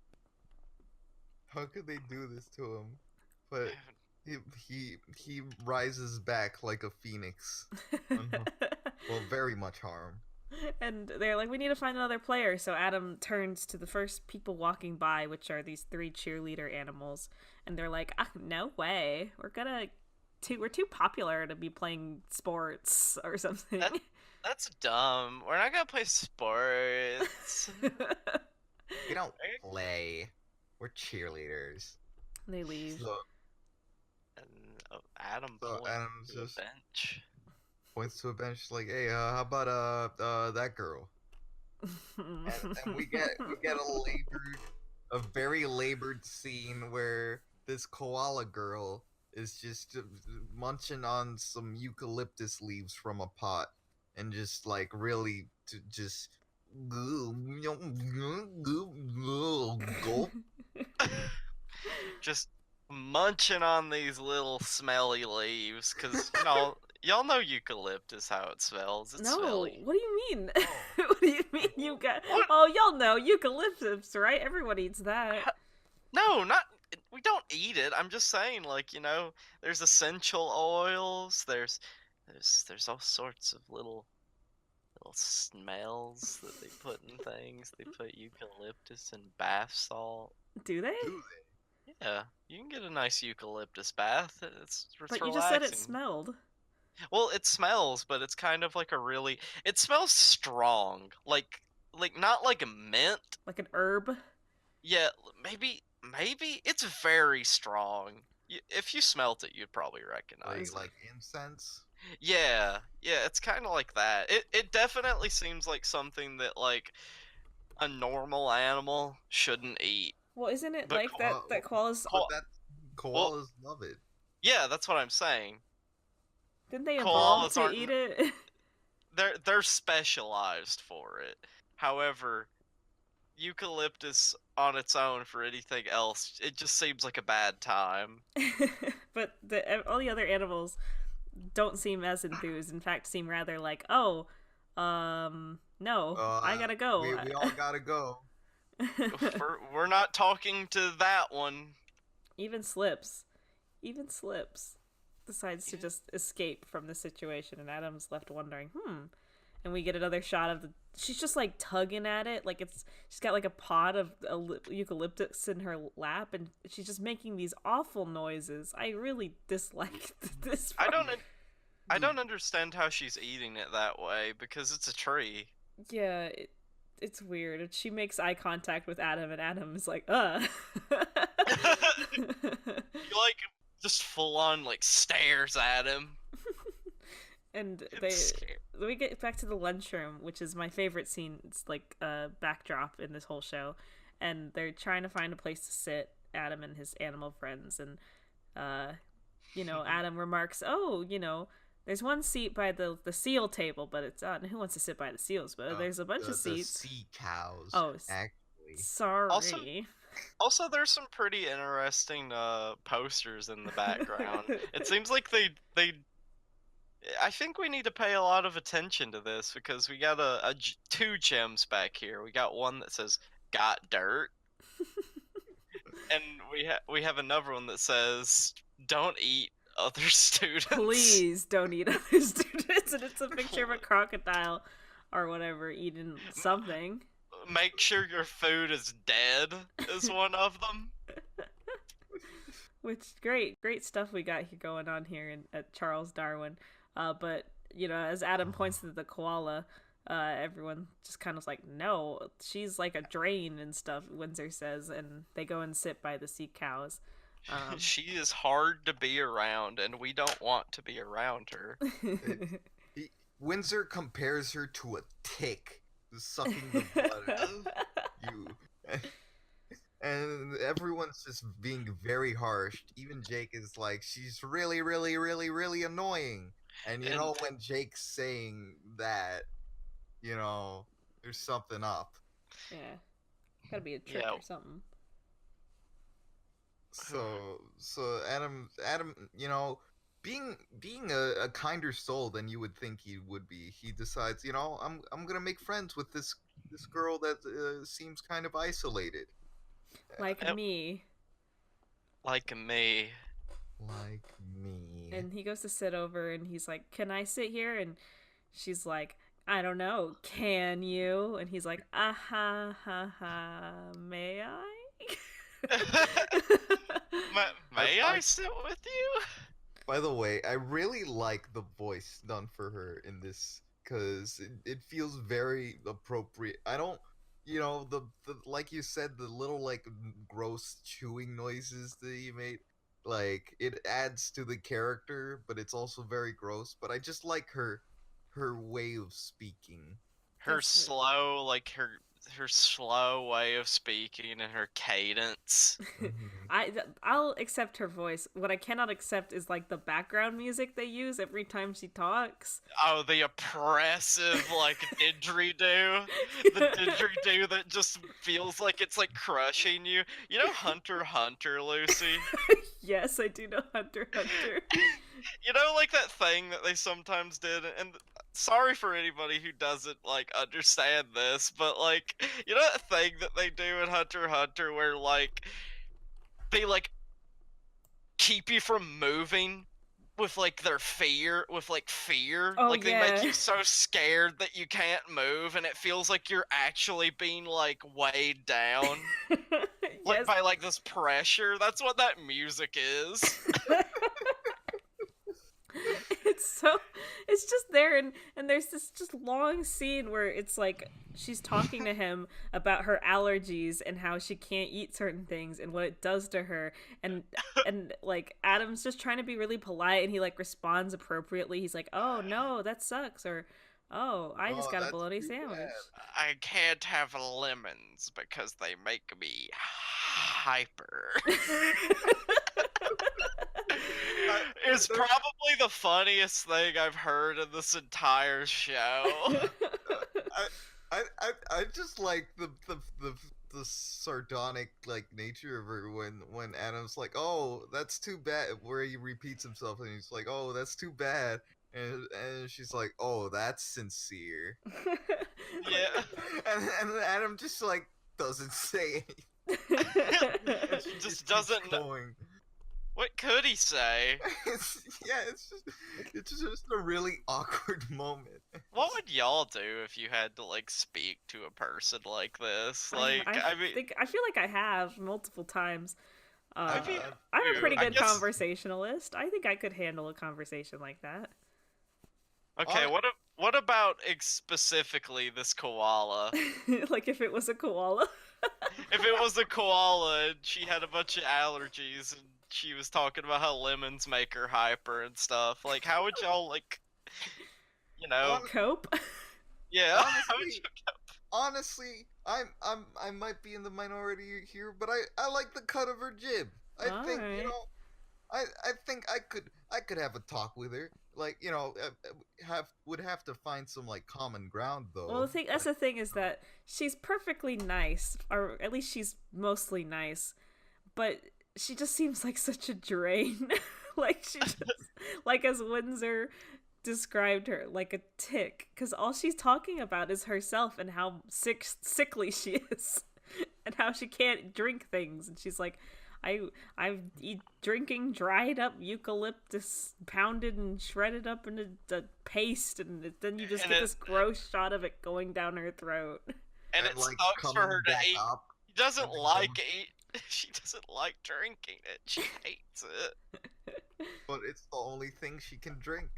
[SPEAKER 4] How could they do this to him? But he rises back like a phoenix. Well, very much harm.
[SPEAKER 2] And they're like, we need to find another player. So Adam turns to the first people walking by, which are these 3 cheerleader animals, and they're like, no way, we're too popular to be playing sports or something.
[SPEAKER 3] That's dumb. We're not gonna play sports.
[SPEAKER 4] We don't play. We're cheerleaders.
[SPEAKER 2] They leave.
[SPEAKER 3] Adam points to a bench.
[SPEAKER 4] Points to a bench like, hey, how about that girl? and we get a very labored scene where this koala girl is just munching on some eucalyptus leaves from a pot and just like really just
[SPEAKER 3] Just munching on these little smelly leaves, cause y'all know eucalyptus how it smells. It's
[SPEAKER 2] No,
[SPEAKER 3] smelly.
[SPEAKER 2] what do you mean?
[SPEAKER 4] Oh.
[SPEAKER 2] What do you mean you got?
[SPEAKER 3] What?
[SPEAKER 2] Oh, y'all know eucalyptus, right? Everyone eats that.
[SPEAKER 3] No, not we don't eat it. I'm just saying, like, there's essential oils. There's all sorts of little smells that they put in things. They put eucalyptus and bath salt.
[SPEAKER 2] Do they?
[SPEAKER 4] Do
[SPEAKER 3] Yeah, you can get a nice eucalyptus bath. It's
[SPEAKER 2] But you
[SPEAKER 3] relaxing.
[SPEAKER 2] just said it smelled.
[SPEAKER 3] Well, it smells, but it's kind of like it smells strong. Like not like a mint.
[SPEAKER 2] Like an herb.
[SPEAKER 3] Yeah, maybe it's very strong. If you smelt it, you'd probably
[SPEAKER 4] they?
[SPEAKER 3] recognize it.
[SPEAKER 4] Like incense.
[SPEAKER 3] Yeah, it's kind of like that. It definitely seems like something that like a normal animal shouldn't eat.
[SPEAKER 2] Well, isn't it
[SPEAKER 3] But
[SPEAKER 2] like that koalas?
[SPEAKER 4] But that koalas love it.
[SPEAKER 3] Yeah, that's what I'm saying.
[SPEAKER 2] Didn't they evolve
[SPEAKER 3] koalas
[SPEAKER 2] to
[SPEAKER 3] aren't-
[SPEAKER 2] eat it?
[SPEAKER 3] They're specialized for it. However, eucalyptus on its own for anything else, it just seems like a bad time.
[SPEAKER 2] But all the other animals don't seem as enthused. In fact, seem rather like, oh, no, I gotta go.
[SPEAKER 4] We all gotta go.
[SPEAKER 3] We're not talking to that one.
[SPEAKER 2] Even Slips decides to just escape from the situation, and Adam's left wondering, and we get another shot of she's just like tugging at it, like she's got like a pod of eucalyptus in her lap, and she's just making these awful noises. I really dislike this part.
[SPEAKER 3] I don't understand how she's eating it that way, because it's a tree.
[SPEAKER 2] Yeah, it's weird. And she makes eye contact with Adam, and Adam is like,
[SPEAKER 3] He like just full on like stares at him.
[SPEAKER 2] And
[SPEAKER 3] It's scary.
[SPEAKER 2] we get back to the lunchroom, which is my favorite scene. It's like a backdrop in this whole show, and they're trying to find a place to sit, Adam and his animal friends, and Adam remarks, "Oh, there's one seat by the seal table, but it's who wants to sit by the seals? But there's a bunch of seats."
[SPEAKER 4] The sea cows.
[SPEAKER 2] Oh,
[SPEAKER 4] actually.
[SPEAKER 2] sorry.
[SPEAKER 3] Also, there's some pretty interesting posters in the background. It seems like they I think we need to pay a lot of attention to this, because we got two gems back here. We got one that says "Got dirt," and we have another one that says "Don't eat other students."
[SPEAKER 2] Please don't eat other students, and it's a picture of a crocodile or whatever eating something.
[SPEAKER 3] Make sure your food is dead is one of them.
[SPEAKER 2] Which great stuff we got here going on here at Charles Darwin. But as Adam points to the koala, everyone just kind of like, no, she's like a drain and stuff, Windsor says, and they go and sit by the sea cows.
[SPEAKER 3] She is hard to be around, and we don't want to be around her.
[SPEAKER 4] Windsor compares her to a tick sucking the blood out of you. And everyone's just being very harsh. Even Jake is like, she's really, really, really, really annoying. And when Jake's saying that, there's something up.
[SPEAKER 2] Yeah. Gotta be a trick or something.
[SPEAKER 4] So Adam, being a kinder soul than you would think he would be, he decides, I'm gonna make friends with this girl that seems kind of isolated.
[SPEAKER 2] Like me.
[SPEAKER 3] Like me.
[SPEAKER 4] Like me.
[SPEAKER 2] And he goes to sit over, and he's like, "Can I sit here?" And she's like, "I don't know. Can you?" And he's like, "Ha ha. May I?"
[SPEAKER 3] May I sit with you?
[SPEAKER 4] By the way, I really like the voice done for her in this, because it feels very appropriate. I don't, the like you said, the little like gross chewing noises that he made, like it adds to the character, but it's also very gross. But I just like her way of speaking.
[SPEAKER 3] Her slow, like her slow way of speaking and her cadence.
[SPEAKER 2] I'll accept her voice. What I cannot accept is like the background music they use every time she talks.
[SPEAKER 3] Oh, the oppressive, like, didgeridoo. The didgeridoo that just feels like it's, like, crushing you. You know Hunter x Hunter, Lucy?
[SPEAKER 2] Yes, I do know Hunter x Hunter.
[SPEAKER 3] You know, like, that thing that they sometimes did, and sorry for anybody who doesn't, like, understand this, but, like, you know that thing that they do in Hunter x Hunter where, like, they, like, keep you from moving with like their fear
[SPEAKER 2] Oh,
[SPEAKER 3] like they make
[SPEAKER 2] yeah.
[SPEAKER 3] you so scared that you can't move and it feels like you're actually being like weighed down like
[SPEAKER 2] Yes.
[SPEAKER 3] by like this pressure. That's what that music is.
[SPEAKER 2] It's just there, and there's this just long scene where it's like she's talking to him about her allergies and how she can't eat certain things and what it does to her, and like Adam's just trying to be really polite, and he like responds appropriately. He's like, "Oh no, that sucks," or "Oh, I just got a
[SPEAKER 4] that's
[SPEAKER 2] bologna
[SPEAKER 4] too
[SPEAKER 2] sandwich."
[SPEAKER 4] bad.
[SPEAKER 3] I can't have lemons because they make me hyper. It's probably the funniest thing I've heard in this entire show.
[SPEAKER 4] I just like the sardonic like nature of her when Adam's like, oh, that's too bad, where he repeats himself and he's like, oh, that's too bad, and she's like, oh, that's sincere.
[SPEAKER 3] Yeah.
[SPEAKER 4] And Adam just like doesn't say anything. And she
[SPEAKER 3] Just
[SPEAKER 4] keeps
[SPEAKER 3] doesn't know.
[SPEAKER 4] going.
[SPEAKER 3] What could he say?
[SPEAKER 4] It's just a really awkward moment.
[SPEAKER 3] What would y'all do if you had to like speak to a person like this? Like, I mean,
[SPEAKER 2] I feel like I have multiple times.
[SPEAKER 3] I mean,
[SPEAKER 2] I'm a pretty
[SPEAKER 3] I
[SPEAKER 2] good
[SPEAKER 3] guess-
[SPEAKER 2] conversationalist. I think I could handle a conversation like that.
[SPEAKER 3] Okay, what about specifically this koala?
[SPEAKER 2] Like if it was a koala.
[SPEAKER 3] If it was a koala and she had a bunch of allergies and she was talking about how lemons make her hyper and stuff, like how would y'all like, you know,
[SPEAKER 2] Cope.
[SPEAKER 3] yeah? How would you
[SPEAKER 4] Honestly, I might be in the minority here, but I like the cut of her jib. I think
[SPEAKER 2] Alright.
[SPEAKER 4] you know, I think I could have a talk with her. Like you know, would have to find some like common ground though.
[SPEAKER 2] Well, that's the thing is that she's perfectly nice, or at least she's mostly nice, but she just seems like such a drain. Like she just, like as Windsor described her, like a tick, because all she's talking about is herself and how sickly she is, and how she can't drink things, and she's like, I'm drinking dried up eucalyptus pounded and shredded up into a paste, and then you just get this gross shot of it going down her throat.
[SPEAKER 3] And it
[SPEAKER 4] like,
[SPEAKER 3] sucks for her to
[SPEAKER 4] coming
[SPEAKER 3] eat.
[SPEAKER 4] back up.
[SPEAKER 3] She doesn't
[SPEAKER 4] Every
[SPEAKER 3] like
[SPEAKER 4] time.
[SPEAKER 3] eat. She doesn't like drinking it. She hates it.
[SPEAKER 4] But it's the only thing she can drink.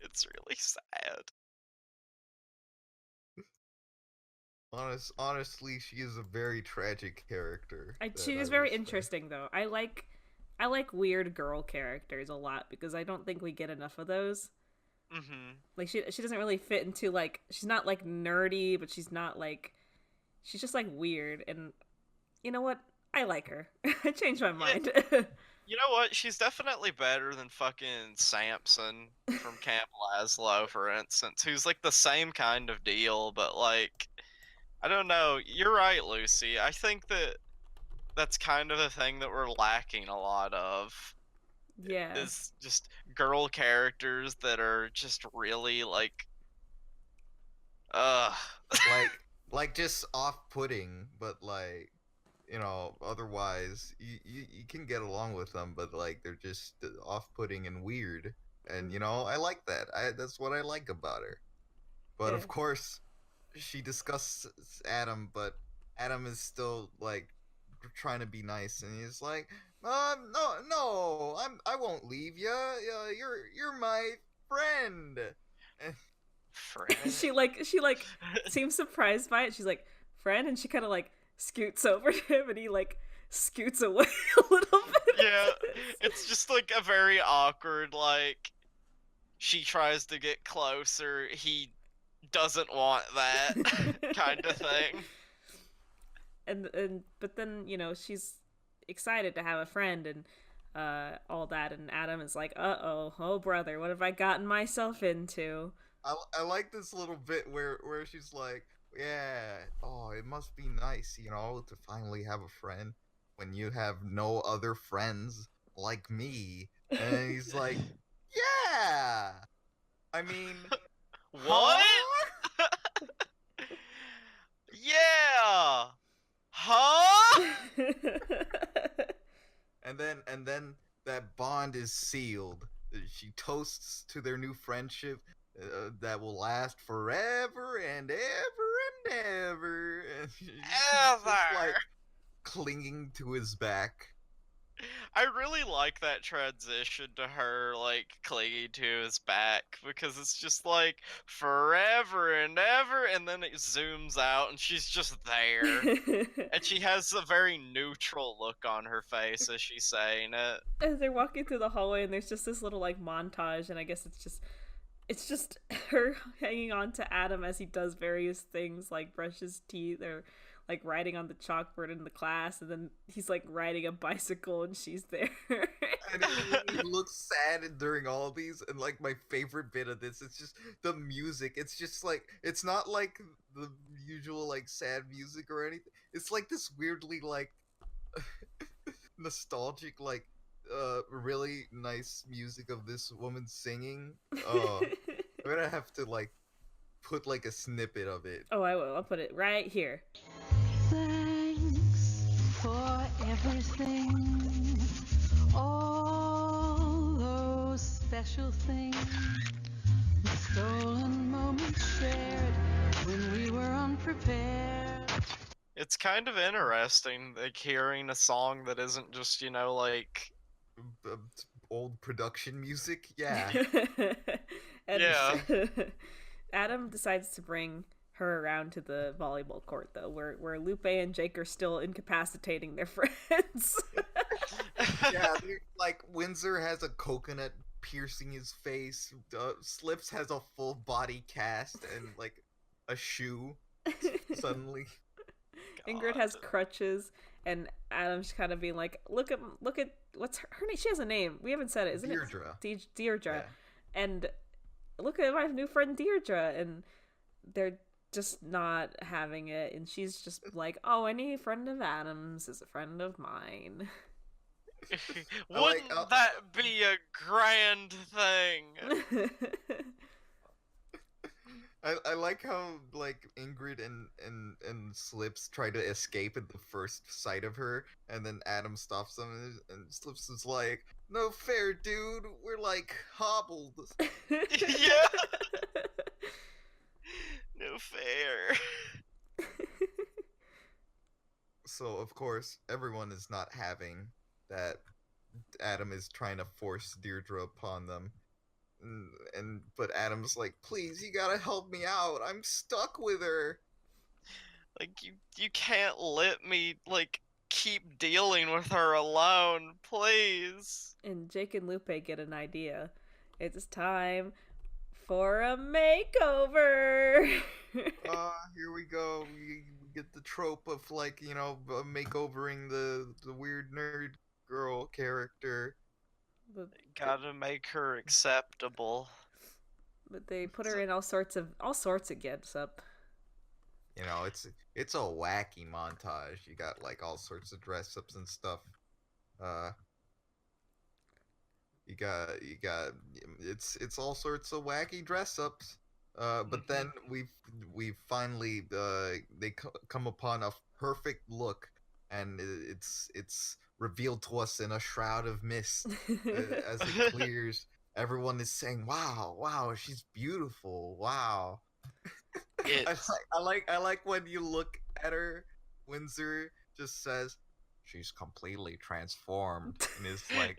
[SPEAKER 3] It's really sad.
[SPEAKER 4] Honestly, she is a very tragic character.
[SPEAKER 2] She is very interesting though. I like weird girl characters a lot because I don't think we get enough of those.
[SPEAKER 3] Mm-hmm.
[SPEAKER 2] Like she doesn't really fit into like, she's not like nerdy, but she's not like, she's just like weird, and you know what? I like her. I changed my mind.
[SPEAKER 3] You know what? She's definitely better than fucking Samson from Camp Laszlo, for instance, who's like the same kind of deal, but like, I don't know. You're right, Lucy. I think that's kind of the thing that we're lacking a lot of.
[SPEAKER 2] Yeah.
[SPEAKER 3] Is just girl characters that are just really like,
[SPEAKER 4] like just off-putting, but like you know, otherwise you can get along with them, but like they're just off-putting and weird, and you know I like that. That's what I like about her. But
[SPEAKER 2] Yeah.
[SPEAKER 4] of course, she discusses Adam, but Adam is still like trying to be nice, and he's like, no, I won't leave you. You're my friend." And
[SPEAKER 3] friend.
[SPEAKER 2] she like seems surprised by it. She's like, "Friend," and she kind of like scoots over to him, and he like scoots away a little bit.
[SPEAKER 3] Yeah, it's just like a very awkward, like, she tries to get closer, he doesn't want that kind of thing.
[SPEAKER 2] And but then, you know, she's excited to have a friend and all that. And Adam is like, oh brother, what have I gotten myself into?
[SPEAKER 4] I like this little bit where she's like, yeah, oh, it must be nice, to finally have a friend when you have no other friends like me. And he's like, yeah. I mean,
[SPEAKER 3] What?
[SPEAKER 4] huh?
[SPEAKER 3] Yeah. Huh?
[SPEAKER 4] And then that bond is sealed. She toasts to their new friendship that will last forever and ever and ever. And she's just like
[SPEAKER 3] Ever.
[SPEAKER 4] clinging to his back.
[SPEAKER 3] I really like that transition to her, like, clinging to his back, because it's just like forever and ever, and then it zooms out and she's just there. And she has a very neutral look on her face as she's saying it.
[SPEAKER 2] As they're walking through the hallway, and there's just this little like montage, and I guess it's just her hanging on to Adam as he does various things like brush his teeth or like writing on the chalkboard in the class, and then he's like riding a bicycle and she's there.
[SPEAKER 4] And he looks sad during all of these, and like my favorite bit of this, it's just the music. It's just like, it's not like the usual like sad music or anything. It's like this weirdly like nostalgic, like really nice music of this woman singing. I'm gonna have to like put like a snippet of it.
[SPEAKER 2] Oh, I will. I'll put it right here.
[SPEAKER 5] Thanks for everything, all those special things, the stolen moments shared when we were unprepared.
[SPEAKER 3] It's kind of interesting, like, hearing a song that isn't just, like...
[SPEAKER 4] Old production music, yeah.
[SPEAKER 2] And
[SPEAKER 3] Yeah.
[SPEAKER 2] Adam decides to bring her around to the volleyball court, though, where Lupe and Jake are still incapacitating their friends.
[SPEAKER 4] Yeah, like Windsor has a coconut piercing his face. Slips has a full body cast and like a shoe. Suddenly,
[SPEAKER 2] Ingrid has crutches, and Adam's kind of being like, look at what's her name? She has a name. We haven't said it, isn't
[SPEAKER 4] Deirdre.
[SPEAKER 2] it? Deirdre.
[SPEAKER 4] Yeah.
[SPEAKER 2] And look at my new friend Deirdre, and they're just not having it, and she's just like, oh, any friend of Adam's is a friend of mine.
[SPEAKER 3] Wouldn't that be a grand thing?
[SPEAKER 4] I like how like Ingrid and Slips try to escape at the first sight of her, and then Adam stops them, and Slips is like, "No fair, dude. We're like hobbled."
[SPEAKER 3] Yeah. No fair.
[SPEAKER 4] So of course everyone is not having that. Adam is trying to force Deirdre upon them. But Adam's like, please, you gotta help me out. I'm stuck with her.
[SPEAKER 3] Like, you can't let me, like, keep dealing with her alone, please.
[SPEAKER 2] And Jake and Lupe get an idea. It's time for a makeover.
[SPEAKER 4] Here we go. We get the trope of like, makeovering the weird nerd girl character.
[SPEAKER 3] Gotta make her acceptable.
[SPEAKER 2] But they put her in all sorts of gets up.
[SPEAKER 4] It's a wacky montage. You got like all sorts of dress ups and stuff. You got it's all sorts of wacky dress ups. But then we finally they come upon a perfect look, and it's revealed to us in a shroud of mist. As it clears, everyone is saying, wow, she's beautiful, wow. I like when you look at her, Windsor just says, she's completely transformed in his like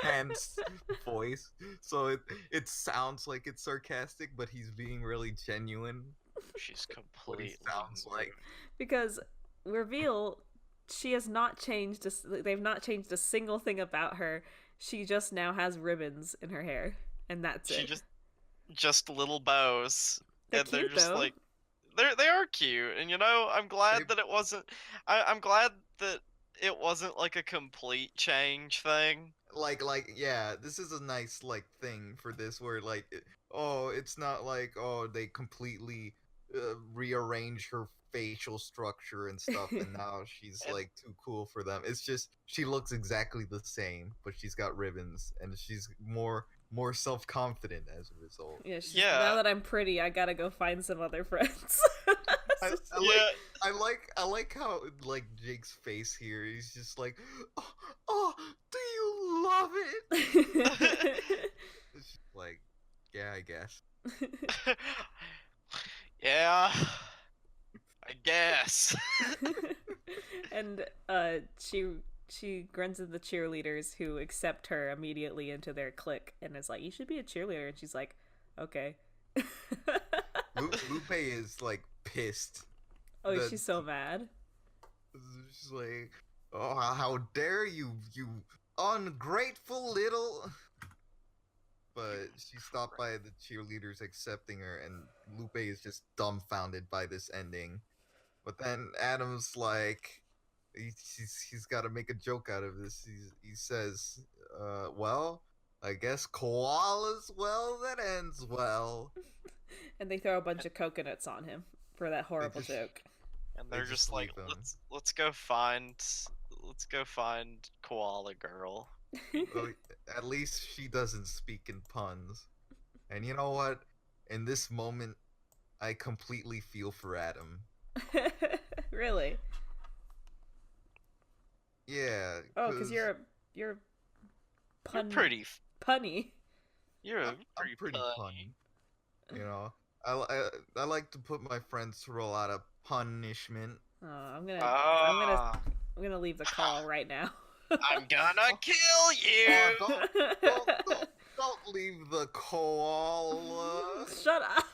[SPEAKER 4] tense voice. So it sounds like it's sarcastic, but he's being really genuine.
[SPEAKER 3] She's
[SPEAKER 4] What he
[SPEAKER 3] completely
[SPEAKER 4] sounds like.
[SPEAKER 2] Because reveal, she has not changed. They've not changed a single thing about her. She just now has ribbons in her hair, and that's it.
[SPEAKER 3] She just little bows.
[SPEAKER 2] They're
[SPEAKER 3] And they're
[SPEAKER 2] cute,
[SPEAKER 3] just
[SPEAKER 2] though.
[SPEAKER 3] like, they are cute, and I'm glad that it wasn't. I'm glad that it wasn't like a complete change thing.
[SPEAKER 4] Like yeah, this is a nice like thing for this where like it's not like they completely rearrange her facial structure and stuff and now she's
[SPEAKER 3] And
[SPEAKER 4] like too cool for them. It's just she looks exactly the same but she's got ribbons and she's more self-confident as a result.
[SPEAKER 2] Yeah, she's,
[SPEAKER 3] Yeah.
[SPEAKER 2] now that I'm pretty, I gotta go find some other friends.
[SPEAKER 4] I
[SPEAKER 3] yeah,
[SPEAKER 4] like how like Jake's face here. He's just like, oh, do you love it? It's just like, yeah, I guess.
[SPEAKER 3] yeah, I guess.
[SPEAKER 2] And she grunts at the cheerleaders who accept her immediately into their clique and is like, "You should be a cheerleader." And she's like, "Okay."
[SPEAKER 4] Lupe is like pissed.
[SPEAKER 2] Oh,
[SPEAKER 4] that-
[SPEAKER 2] she's so mad.
[SPEAKER 4] She's like, oh, how dare you, you ungrateful little. But she's stopped by the cheerleaders accepting her, and Lupe is just dumbfounded by this ending. But then Adam's like, he's got to make a joke out of this. He says, well, I guess koalas, well, that ends well.
[SPEAKER 2] And they throw a bunch of coconuts on him for that horrible
[SPEAKER 4] just-
[SPEAKER 2] joke.
[SPEAKER 3] And
[SPEAKER 4] They
[SPEAKER 3] they're
[SPEAKER 4] just
[SPEAKER 3] just like,
[SPEAKER 4] leave them.
[SPEAKER 3] let's go find Koala Girl.
[SPEAKER 4] Well, at least she doesn't speak in puns. And you know what? In this moment, I completely feel for Adam.
[SPEAKER 2] Really?
[SPEAKER 4] Yeah.
[SPEAKER 2] Oh, because you're
[SPEAKER 3] You're
[SPEAKER 2] pun
[SPEAKER 3] pretty.
[SPEAKER 2] punny.
[SPEAKER 3] You're
[SPEAKER 4] I'm
[SPEAKER 3] pretty,
[SPEAKER 4] pretty
[SPEAKER 3] punny.
[SPEAKER 4] punny. You know, I like to put my friends through a lot of punishment.
[SPEAKER 2] Oh, I'm gonna
[SPEAKER 3] Ah,
[SPEAKER 2] leave the call right now.
[SPEAKER 3] I'm gonna kill you.
[SPEAKER 4] Don't leave the koala.
[SPEAKER 2] Shut up!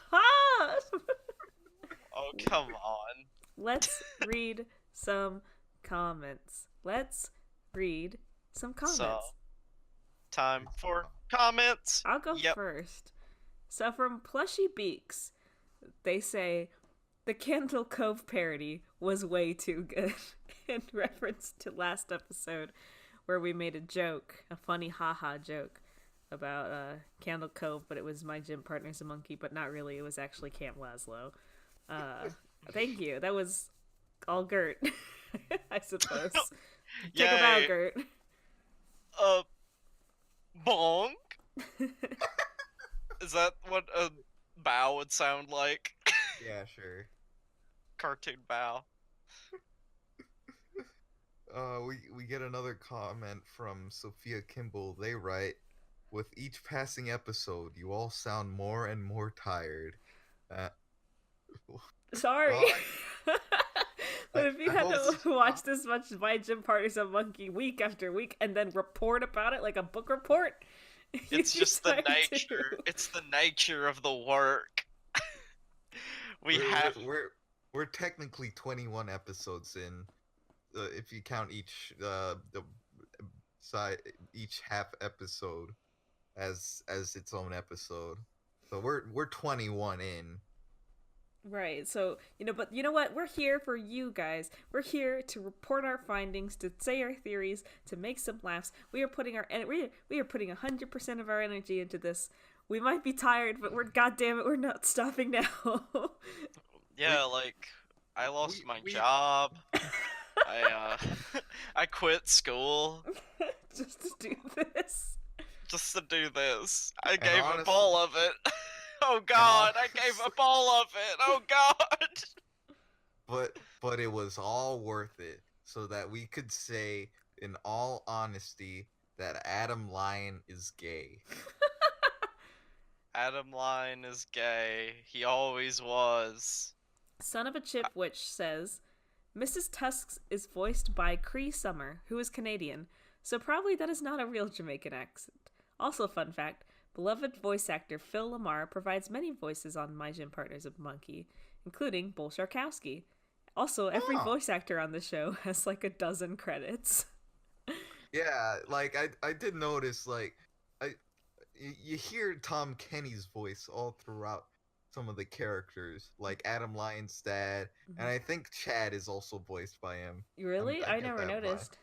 [SPEAKER 3] Oh, come on.
[SPEAKER 2] Let's read some comments. Let's read some comments.
[SPEAKER 3] So, time for comments.
[SPEAKER 2] I'll go
[SPEAKER 3] Yep.
[SPEAKER 2] first. So from Plushy Beaks, they say the Candle Cove parody was way too good in reference to last episode where we made a joke, a funny haha joke about Candle Cove, but it was my gym partner's a monkey, but not really. It was actually Camp Laszlo. Thank you. That was all Gert, I suppose. Take a bow,
[SPEAKER 3] Yay.
[SPEAKER 2] Gert.
[SPEAKER 3] Bonk. Is that what a bow would sound like?
[SPEAKER 4] Yeah, sure.
[SPEAKER 3] Cartoon bow.
[SPEAKER 4] We get another comment from Sophia Kimball. They write, with each passing episode, you all sound more and more tired.
[SPEAKER 2] Sorry.
[SPEAKER 4] Well,
[SPEAKER 2] But if you
[SPEAKER 4] I
[SPEAKER 2] had
[SPEAKER 4] hope-
[SPEAKER 2] to watch this much My Gym Partner's a Monkey week after week and then report about it like a book report,
[SPEAKER 3] It's
[SPEAKER 2] you
[SPEAKER 3] just the
[SPEAKER 2] start
[SPEAKER 3] nature.
[SPEAKER 2] to.
[SPEAKER 3] It's the nature of the work.
[SPEAKER 4] We're technically 21 episodes in, if you count each the side each half episode as its own episode. So we're 21 in.
[SPEAKER 2] Right, so, but you know what? We're here for you guys. We're here to report our findings, to say our theories, to make some laughs. We are putting we are putting 100% of our energy into this. We might be tired, but goddamn it, we're not stopping now.
[SPEAKER 3] Yeah, like I lost my
[SPEAKER 4] we-
[SPEAKER 3] job. I quit school
[SPEAKER 2] Just to do this.
[SPEAKER 3] just to do this. I
[SPEAKER 4] And
[SPEAKER 3] gave
[SPEAKER 4] honestly-
[SPEAKER 3] up all of it. Oh God, I gave up all of it. Oh God.
[SPEAKER 4] But it was all worth it so that we could say in all honesty that Adam Lyon is gay.
[SPEAKER 3] Adam Line is gay. He always was.
[SPEAKER 2] Son of a Chip Witch says, Mrs. Tusks is voiced by Cree Summer, who is Canadian, so probably that is not a real Jamaican accent. Also, fun fact, beloved voice actor Phil Lamar provides many voices on My Gym Partner's a Monkey, including Bull Sharkowski. Also, every
[SPEAKER 4] Oh.
[SPEAKER 2] voice actor on the show has like a dozen credits.
[SPEAKER 4] Yeah, like I did notice like you hear Tom Kenny's voice all throughout some of the characters, like Adam Lyon's dad, and I think Chad is also voiced by him.
[SPEAKER 2] Really?
[SPEAKER 4] I
[SPEAKER 2] I
[SPEAKER 4] get
[SPEAKER 2] never
[SPEAKER 4] that vibe.
[SPEAKER 2] noticed.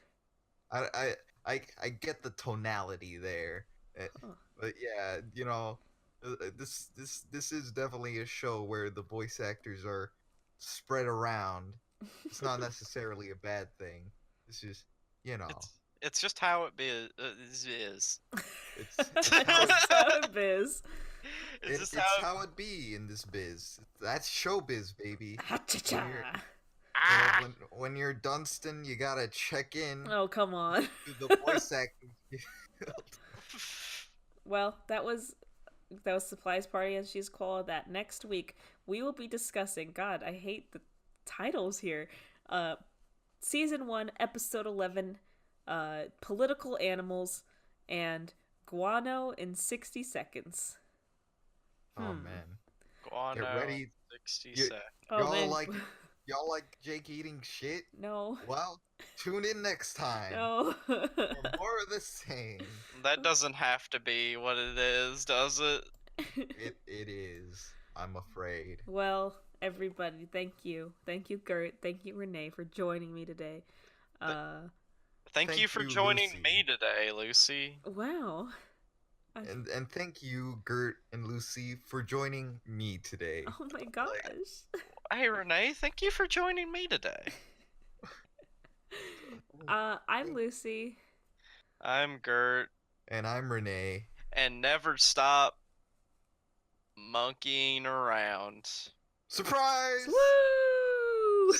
[SPEAKER 4] I get the tonality there.
[SPEAKER 2] Huh.
[SPEAKER 4] But yeah, this is definitely a show where the voice actors are spread around. It's not necessarily a bad thing. It's just, you know,
[SPEAKER 3] It's just how it is.
[SPEAKER 4] it's
[SPEAKER 2] That's
[SPEAKER 4] how
[SPEAKER 2] how it is.
[SPEAKER 3] It's
[SPEAKER 4] it's
[SPEAKER 3] just how.
[SPEAKER 4] how it be in this biz. That's showbiz, baby.
[SPEAKER 2] Ha-cha-cha.
[SPEAKER 4] When you're Dunstan, you gotta check in
[SPEAKER 2] Oh, come on.
[SPEAKER 4] to the voice acting.
[SPEAKER 2] Well, that was Supplies Party, as she's called. That next week we will be discussing. God, I hate the titles here. Season 1, episode 11, political animals, and guano in 60 seconds.
[SPEAKER 4] Oh man,
[SPEAKER 3] Guano,
[SPEAKER 4] get ready.
[SPEAKER 3] 60
[SPEAKER 4] You-
[SPEAKER 3] seconds.
[SPEAKER 2] Oh
[SPEAKER 4] Y'all
[SPEAKER 2] man,
[SPEAKER 4] y'all like Jake eating shit?
[SPEAKER 2] no,
[SPEAKER 4] Well, tune in next time
[SPEAKER 2] no.
[SPEAKER 4] for more of the same.
[SPEAKER 3] That doesn't have to be what it is, does it?
[SPEAKER 4] It is. I'm afraid.
[SPEAKER 2] Well, everybody, thank you, Gert, thank you, Renee, for joining me today.
[SPEAKER 3] Thank you
[SPEAKER 4] Thank
[SPEAKER 3] for
[SPEAKER 4] you,
[SPEAKER 3] joining
[SPEAKER 4] Lucy.
[SPEAKER 3] me today, Lucy.
[SPEAKER 2] Wow.
[SPEAKER 4] And thank you, Gert and Lucy, for joining me today.
[SPEAKER 2] Oh my gosh.
[SPEAKER 3] Hey, Renee, thank you for joining me today.
[SPEAKER 2] I'm Lucy.
[SPEAKER 3] I'm Gert,
[SPEAKER 4] And I'm Renee.
[SPEAKER 3] and never stop monkeying around.
[SPEAKER 4] Surprise!
[SPEAKER 2] Woo!